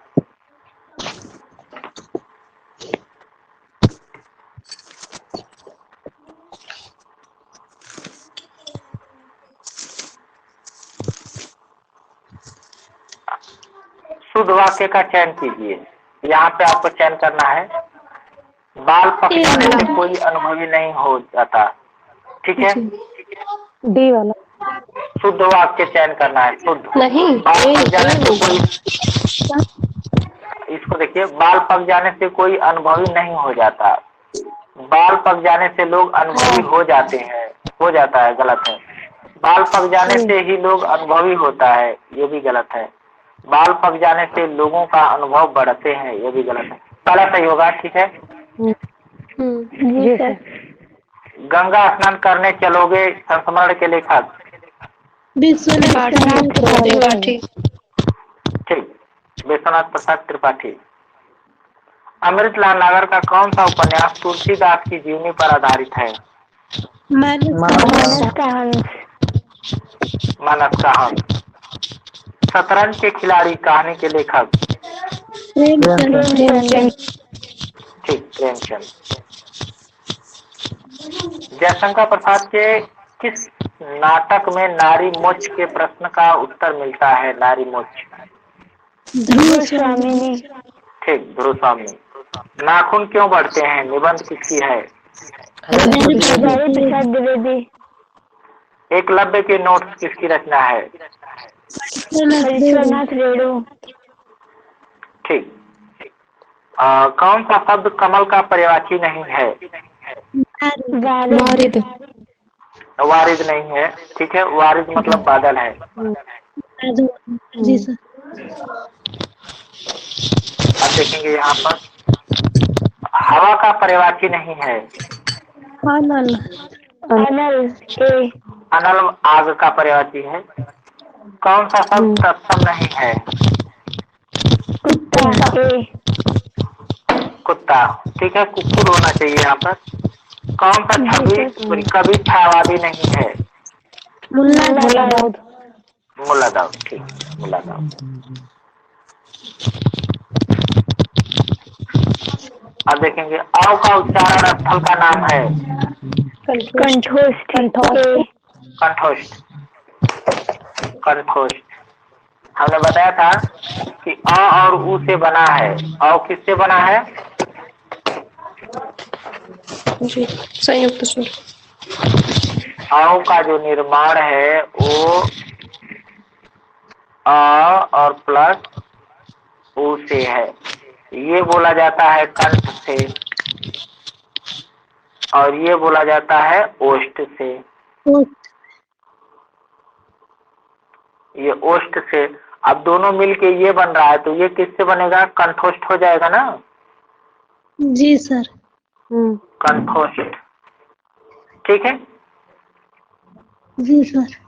शुद्ध वाक्य का चयन कीजिए। यहाँ पे आपको चयन करना है, बाल पक जाने से कोई अनुभवी नहीं हो जाता। ठीक है, डी वाला शुद्ध वाक्य चयन करना है। शुद्ध नहीं, बाल पक जाने से कोई, इसको देखिए, बाल पक जाने से कोई अनुभवी नहीं हो जाता। बाल पक जाने से लोग अनुभवी हो जाते हैं, हो जाता है, गलत है। बाल पक जाने से ही लोग अनुभवी होता है, ये भी गलत है। बाल पक जाने से लोगों का अनुभव बढ़ते हैं, ये भी गलत है। पहला सही होगा। ठीक है, जी सर। गंगा स्नान करने चलोगे संस्मरण के लेखक? विश्वनाथ त्रिपाठी। ठीक, विश्वनाथ प्रसाद त्रिपाठी। अमृतलाल नागर का कौन सा उपन्यास तुलसीदास की जीवनी पर आधारित है? मानस मानस का हंस। शतरंज के खिलाड़ी कहानी के लेखक? ठीक, प्रेमचंद। जयशंकर प्रसाद के किस नाटक में नारी मोक्ष के प्रश्न का उत्तर मिलता है? नारी मोक्ष। स्वामिनी। ठीक, ध्रुव स्वामी। नाखून क्यों बढ़ते हैं निबंध किसकी है? प्रसाद द्विवेदी। एकलव्य के नोट्स किसकी रचना है? विश्वनाथ रेणु। ठीक। कौन सा शब्द कमल का पर्यायवाची नहीं है? वारिद। वारिद नहीं है। ठीक है, वारिद मतलब बादल है। जी सर। अब देखेंगे यहाँ पर, हवा का पर्यायवाची नहीं है। अनल। अनल आग का पर्यायवाची है। कौन सा शब्द तत्सम नहीं है? कुत्ता। ठीक है, कुकुर होना चाहिए यहाँ पर। कौन सा छवि कभी छायावादी नहीं है? मुल्ला दाऊद। मुल्ला दाऊद। ठीक, मुल्ला दाऊद। अब देखेंगे औ का उच्चारण स्थल का नाम है कंठोष्ठ कंठोष्ठ। कंठोष्ठ हमने बताया था कि अ और उ से बना है। औ किससे बना है? जी, संयुक्त स्वर। औ का जो निर्माण है वो अ और प्लस उ से है। ये बोला जाता है कंठ से और ये बोला जाता है ओष्ठ से। ये ओष्ठ से। अब दोनों मिलके ये बन रहा है तो ये किससे बनेगा? कंठोष्ठ हो जाएगा ना। जी सर। कंठोष्ठ, ठीक है। जी सर।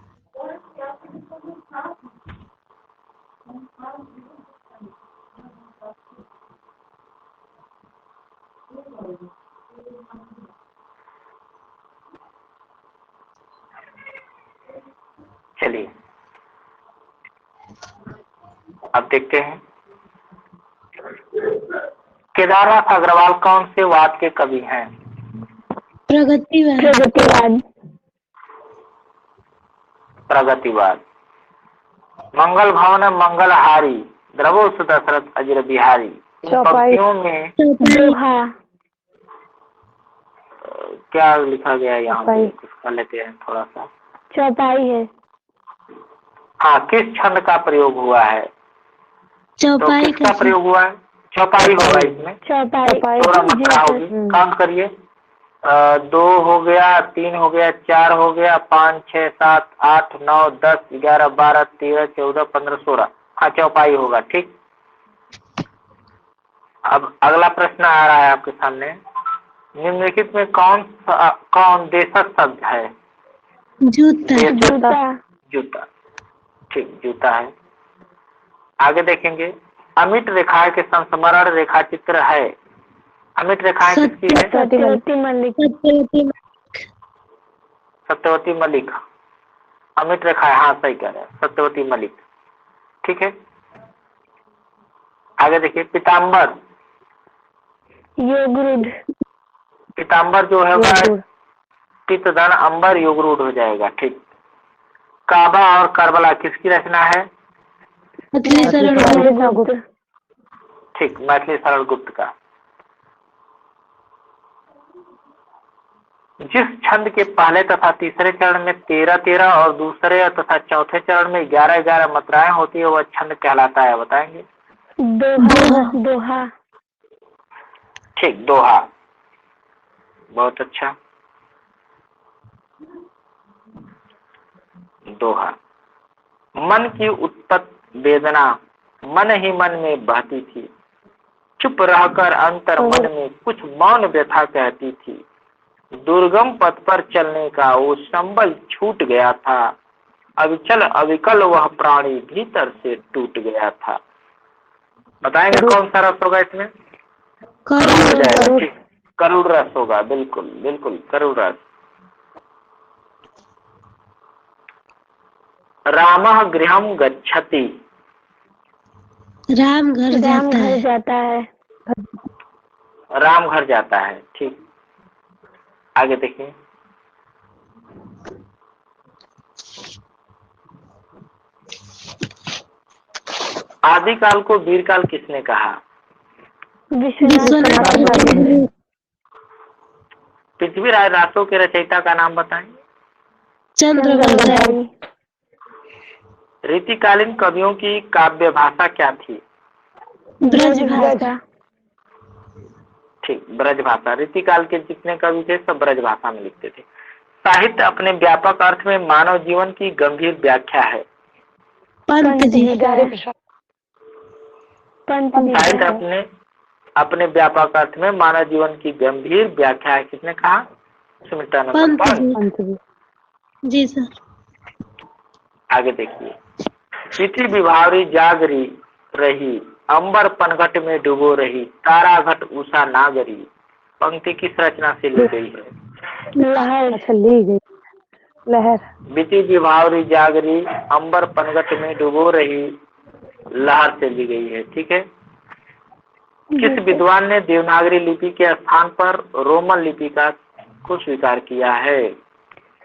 चलिए अब देखते हैं केदारनाथ अग्रवाल कौन से वाद के कवि हैं? प्रगतिवाद। प्रगतिवाद। मंगल भवन मंगलहारी द्रवो दशरथ अजर बिहारी। इन चौपाई। पंक्तियों में क्या लिखा गया है यहाँ पे? कुछ कर लेते हैं थोड़ा सा। चौपाई है। हाँ, किस छंद का प्रयोग हुआ है? तो चौपाई किसका प्रयोग हुआ है? चौपाई होगा इसमें। चौपाई थोड़ा मात्रा होगी। काउंट करिए। 2 हो गया, 3 हो गया, 4 हो गया, 5, 6, 7, 8, 9, 10, 11, 12, 13, 14, 15, 16। हाँ, चौपाई होगा। ठीक। अब अगला प्रश्न आ रहा है आपके सामने। निम्नलिखित में कौन देशज शब्द है? जूता। जूता। ठीक, जूता है। आगे देखेंगे अमिट रेखा के संस्मरण रेखा चित्र है। अमिट रेखाएं किसकी है? सत्यवती मलिक। अमिट रेखा है, हाँ सही कह रहे हैं, सत्यवती मलिक। ठीक है। आगे देखिए पीताम्बर। योगरूढ़। पीताम्बर जो है वह पितधन अंबर योगरूढ़ हो जाएगा। ठीक। काबा और करबला किसकी रचना है? ठीक, मैथिली सरल गुप्त का। जिस छंद के पहले तथा तीसरे चरण में 13-13 और दूसरे तथा चौथे चरण में 11-11 मात्राएं होती है वह छंद कहलाता है? बताएंगे। दोहा। ठीक, दोहा। बहुत अच्छा। दोहा। मन की उत्पत्ति वेदना मन ही मन में बहती थी, चुप रहकर अंतर मन में कुछ मौन व्यथा कहती थी। दुर्गम पथ पर चलने का वो संबल छूट गया था, अविचल अविकल वह प्राणी भीतर से टूट गया था। बताएंगे कौन सा रस होगा इसमें? करुण रस होगा। बिल्कुल बिल्कुल, करुण रस। रामः गृहं गच्छति। राम घर जाता है। राम घर जाता है। ठीक। आगे देखिए आदिकाल को वीरकाल किसने कहा? पृथ्वीराज रासो के रचयिता का नाम बताएं। चंद्रवंशी। रीतिकालीन कवियों की काव्य भाषा क्या थी? ब्रज भाषा। ठीक, ब्रज भाषा। रीतिकाल के जितने कवि थे सब ब्रज भाषा में लिखते थे। साहित्य अपने व्यापक अर्थ में मानव जीवन की गंभीर व्याख्या है। साहित्य अपने व्यापक अर्थ में मानव जीवन की गंभीर व्याख्या है। किसने कहा? सुमित्रानंद पंत। जी सर। आगे देखिए तिथि विभावरी जागरी रही, अंबर पनघट में डूबो रही, तारा घट उषा नागरी। पंक्ति किस रचना से ली गई है? लहर। बीती विभावरी जागरी, अंबर पनघट में डूबो रही, लहर से ली गई है। ठीक है। किस विद्वान ने देवनागरी लिपि के स्थान पर रोमन लिपि का को स्वीकार किया है?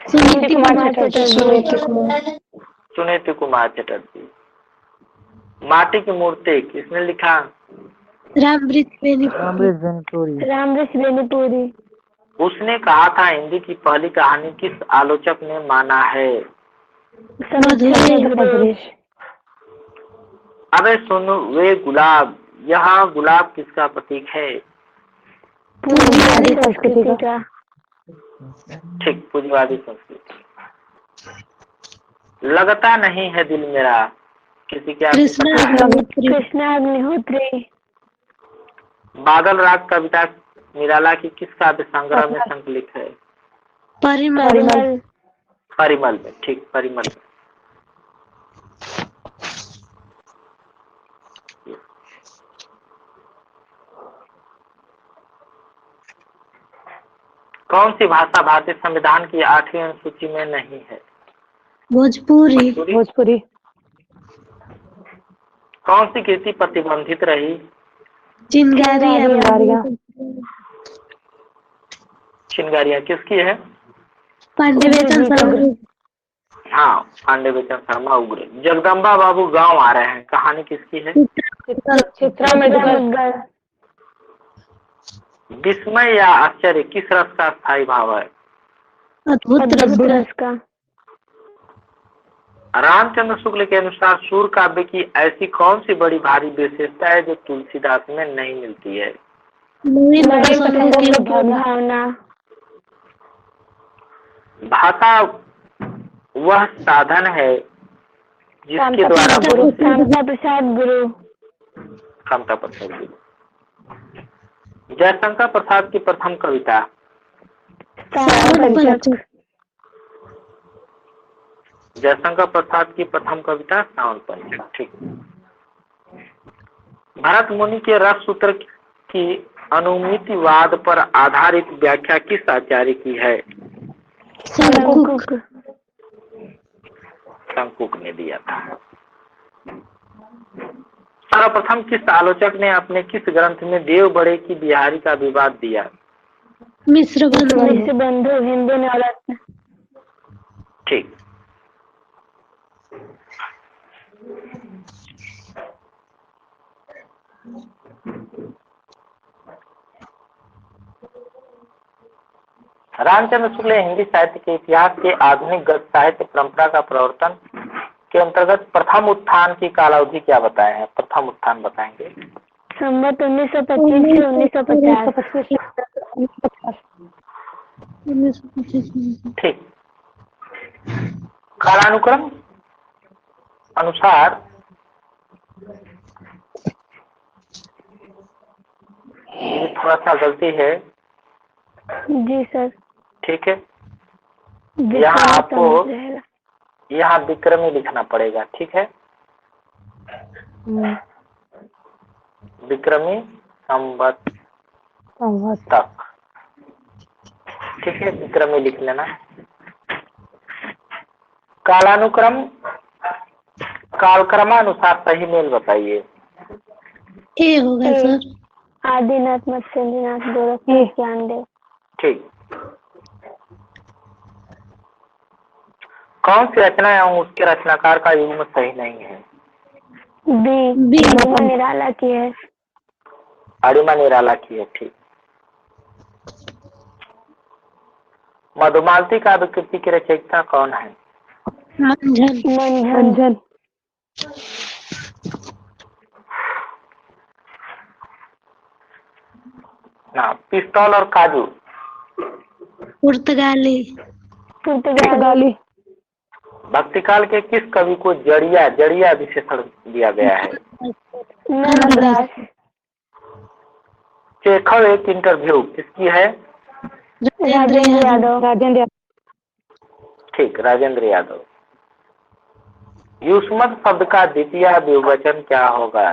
सुनीति कुमार चटर्जी। सुनीति कुमार चटर्जी। माटी की मूर्ति किसने लिखा? रामवृक्ष बेनीपुरी। उसने कहा था हिंदी की पहली कहानी किस आलोचक ने माना है? अबे सुनो वे गुलाब, यह गुलाब किसका प्रतीक है? पूंजीवादी संस्कृति का। ठीक, पूंजीवादी संस्कृति। लगता नहीं है दिल मेरा किसी क्या? कृष्णा अग्निहोत्री। बादल राग कविता निराला की किस काव्य संग्रह में संकलित है? परिमल। परिमल में। ठीक, परिमल में। कौन सी भाषा भारतीय संविधान की 8वीं अनुसूची में नहीं है? भोजपुरी। कौन सी कृति प्रतिबंधित रही? चिंगारियाँ। चिंगारियाँ किसकी है? पांडेवेचन शर्मा। हाँ, पांडेवेचन शर्मा उग्र। जगदम्बा बाबू गांव आ रहे हैं, कहानी किसकी है? चित्रा। विस्मय या आश्चर्य किस रस का स्थायी भाव है? अद्भुत रस का। रामचंद्र शुक्ल के अनुसार सूर काव्य की ऐसी कौन सी बड़ी भारी विशेषता है जो तुलसीदास में नहीं मिलती है? भावना। भाषा वह साधन है जिसके द्वारा समता प्रसाद गुरु। समता प्रसाद गुरु। जयशंकर प्रसाद की प्रथम कविता? जयशंकर प्रसाद की प्रथम कविता सावन पंचक। ठीक। भरत मुनि के रस सूत्र की अनुमितिवाद पर आधारित व्याख्या किस आचार्य की है? शंकुक ने दिया था। सर्वप्रथम किस आलोचक ने अपने किस ग्रंथ में देव बड़े की बिहारी का विवाद दिया? मिश्र बंधु हिंदू नवरत्न। ठीक। रामचंद्र शुक्ल हिंदी साहित्य के इतिहास के आधुनिक गद्य साहित्य परंपरा का प्रवर्तन के अंतर्गत प्रथम उत्थान की कालावधि क्या बताए हैं? प्रथम उत्थान बताएंगे। संवत 1925 से 1950। ठीक। कालानुक्रम अनुसार ये थोड़ा सा गलती है। जी सर। ठीक है, यहाँ आपको यहाँ विक्रमी लिखना पड़ेगा। ठीक है, विक्रमी संवत तक। ठीक है, विक्रमी लिख लेना। कालानुक्रम कालक्रमानुसार सही मेल बताइए। ए होगा सर। आदिनाथ मत्स्येंद्रनाथ गोरखनाथ ज्ञानदेव। ठीक। कौन सी रचना एवं उसके रचनाकार का युग्म सही नहीं है? बी निराला की है। अरिमा निराला की है। ठीक। मधुमालती काव्य कृति की रचयिता कौन है? मंझन। ना, पिस्तौल और काजू? पुर्तगाली। भक्तिकाल के किस कवि को जड़िया विशेषण दिया गया है? चेखव एक इंटरव्यू किसकी है? राजेंद्र यादव। ठीक, राजेंद्र यादव। युष्मत शब्द का द्वितीय बहुवचन क्या होगा?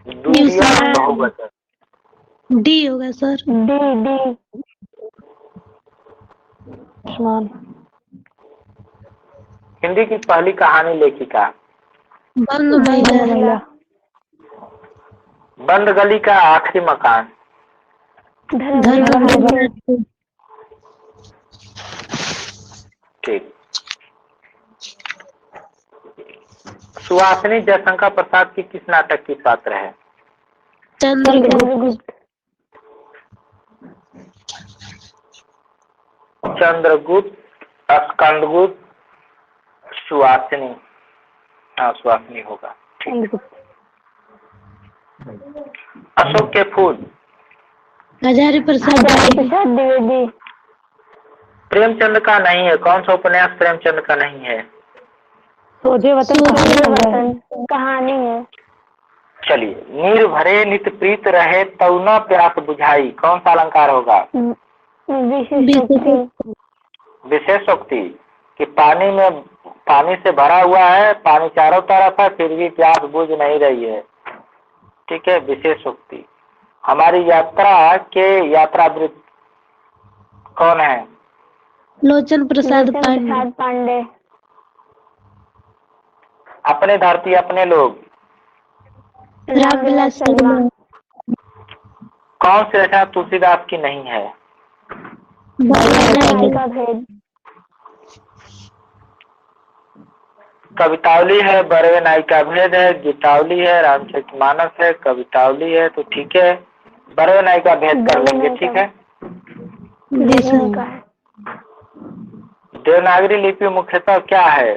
द्वितीय बहुवचन डी होगा सर। डी। हिंदी की पहली कहानी लेखिका? बंग महिला। बंद गली का आखिरी मकान। धर्म ठीक। सुहासिनी जयशंकर प्रसाद की किस नाटक की पात्र है? चंद्रगुप्त चंद्रगुप्त, स्कंदगुप्त, सुहासिनी। हाँ, सुहासिनी होगा। ठीक। अशोक के फूल। हजारी प्रसाद द्विवेदी। प्रेमचंद का नहीं है। कौन सा उपन्यास प्रेमचंद का नहीं है? सोझे वतन कहानी है। चलिए, नीर भरे नित प्रीत रहे तौ न प्यास बुझाई, कौन सा अलंकार होगा? विशेषोक्ति कि पानी से भरा हुआ है, पानी चारों तरफ है, फिर भी प्यास बुझ नहीं रही है। ठीक है, विशेषोक्ति। हमारी यात्रा के यात्रावृत्त कौन है? लोचन प्रसाद पांडे। अपने धरती अपने लोग। रामविलास शर्मा। कौन सी रचना तुलसीदास की नहीं है? का भेद। कवितावली है, बरवे नाई का भेद है, गीतावली है, रामचरितमानस है, कवितावली है, तो ठीक है, बरवे नाई का भेद कर लेंगे। ठीक है। देवनागरी लिपि मुख्यतः क्या है?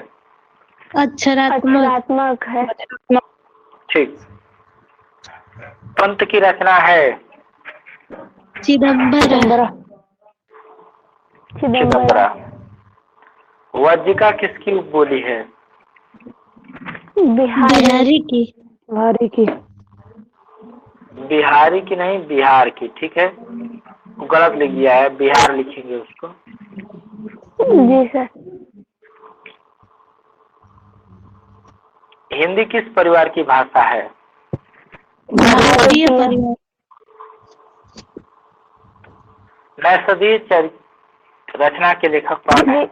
अक्षरात्मक है। ठीक। पंत की रचना है? चिदम्बरा। वज्जिका किसकी उपबोली है? बिहारी की। बिहारी की नहीं, बिहार की। ठीक है, गलत लिख दिया है, बिहार लिखेंगे उसको। जी सर। हिंदी किस परिवार की भाषा है? भारतीय परिवार। नैषधीय चरित्र रचना के लेखक कौन है?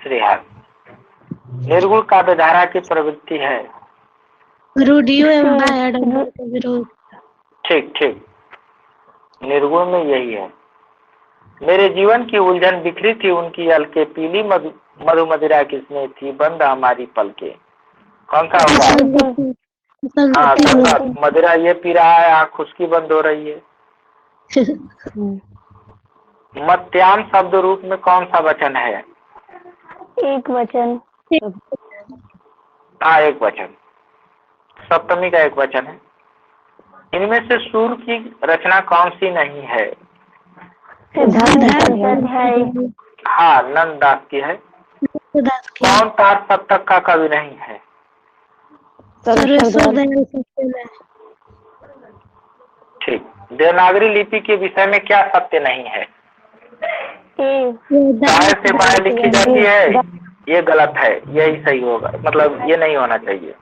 श्रीहर्ष। निर्गुण काव्यधारा की प्रवृत्ति है? रूढ़ियों एवं बाह्य आडंबर का विरोध। ठीक ठीक, निर्गुण में यही है। मेरे जीवन की उलझन बिखरी थी उनकी अलके, पीली मधु मदिरा किसने थी, बंद हमारी पलके। कौन सा होगा? हाँ, संगत। मदिरा ये पी रहा है, आँख उसकी बंद हो रही है। मत्याम शब्द रूप में कौन सा वचन है? एक वचन। हाँ, एक वचन। सप्तमी का एक वचन है। इनमें से सूर की रचना कौन सी नहीं है? हाँ, नंद दास की है। कौन तार सप्तक का कवि नहीं है? ठीक। देवनागरी लिपि के विषय में क्या सत्य नहीं है? दाएं से बाएं लिखी जाती है, ये गलत है, यही सही होगा, मतलब ये नहीं होना चाहिए।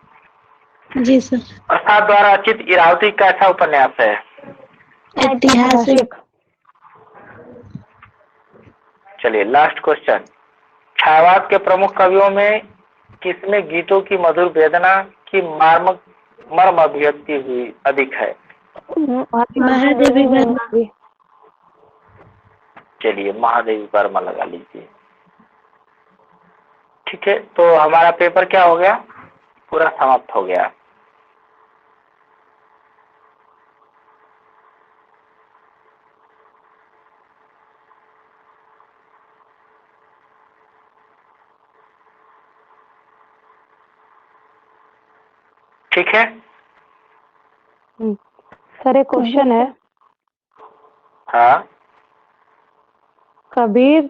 जी सर। प्रसाद द्वारा रचित इरावती कैसा उपन्यास है? ऐतिहासिक। चलिए, लास्ट क्वेश्चन। छायावाद के प्रमुख कवियों में किसमें गीतों की मधुर वेदना की मर्म अभिव्यक्ति हुई अधिक है? महादेवी वर्मा। चलिए, महादेवी वर्मा लगा लीजिए। ठीक है, तो हमारा पेपर क्या हो गया? पूरा समाप्त हो गया। ठीक है सर, एक क्वेश्चन है। हाँ, कबीर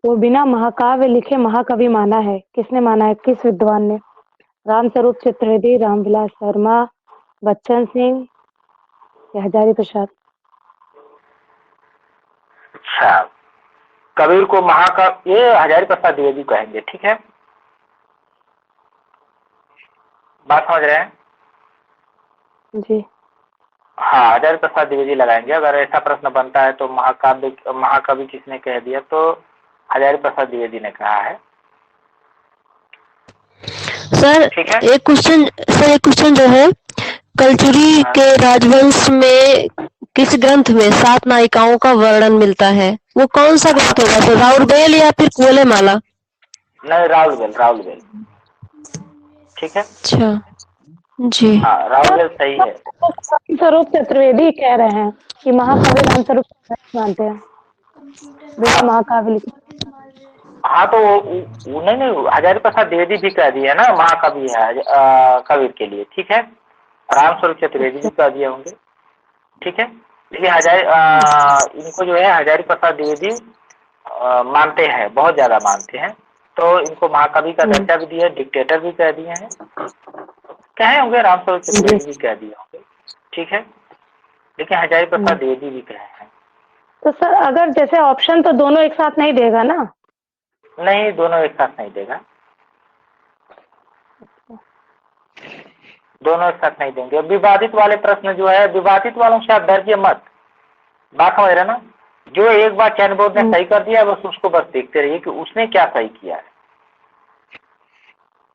को बिना महाकाव्य लिखे महाकवि माना है, किसने माना है? किस विद्वान ने? रामस्वरूप चतुर्वेदी, रामविलास शर्मा, बच्चन सिंह या हजारी प्रसाद? अच्छा, कबीर को महाकाव्य, ये हजारी प्रसाद द्विवेदी कहेंगे। ठीक है, बात समझ रहे हैं? जी हाँ, हजारी प्रसाद द्विवेदी लगाएंगे। अगर ऐसा प्रश्न बनता है तो महाकवि किसने कह दिया, तो हजारी प्रसाद द्विवेदी ने कहा है। सर ठीक है। एक क्वेश्चन जो है, कलचुरी के राजवंश में किस ग्रंथ में 7 नायिकाओं का वर्णन मिलता है? वो कौन सा ग्रंथ होगा सर, राउरबेल या फिर कुवलेमाला? नहीं, राउलवेल। ठीक है। अच्छा जी। हाँ, राउलवेल सही है। स्वरूप चतुर्वेदी कह रहे हैं कि महाकवि राम स्वरूप मानते हैं बिना महाकाव्य लिखे। हाँ तो नहीं, हजारी प्रसाद द्विवेदी भी कह दिए ना महाकवि है कबीर के लिए। ठीक है, रामस्वरूप चतुर्वेदी भी कह दिए होंगे। ठीक है, लेकिन इनको जो है हजारी प्रसाद द्विवेदी मानते हैं, बहुत ज्यादा मानते हैं, तो इनको महाकवि का दर्जा भी दिया, डिक्टेटर भी कह दिए हैं, कहे होंगे रामस्वरूप चतुर्वेदी भी कह दिए होंगे। ठीक है, लेकिन हजारी प्रसाद द्विवेदी भी कहे हैं। तो सर अगर जैसे ऑप्शन तो दोनों एक साथ नहीं देगा ना? नहीं, दोनों एक साथ नहीं देगा, दोनों एक साथ नहीं देंगे। विवादित वाले प्रश्न जो है, विवादित वालों से आप डरिए मत, बात समझ रहे ना। जो एक बार चयन बोर्ड ने सही कर दिया बस उसको बस देखते रहिए कि उसने क्या सही किया है।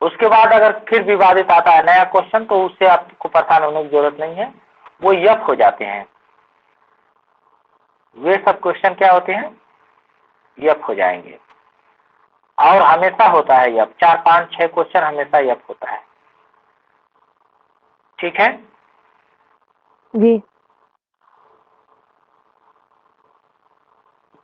उसके बाद अगर फिर विवादित आता है नया क्वेश्चन तो उससे आपको परेशान होने की जरूरत नहीं है, वो यफ हो जाते हैं। वे सब क्वेश्चन क्या होते हैं, यफ हो जाएंगे। और हमेशा होता है यफ, 4, 5, 6 क्वेश्चन हमेशा यफ होता है। ठीक है जी।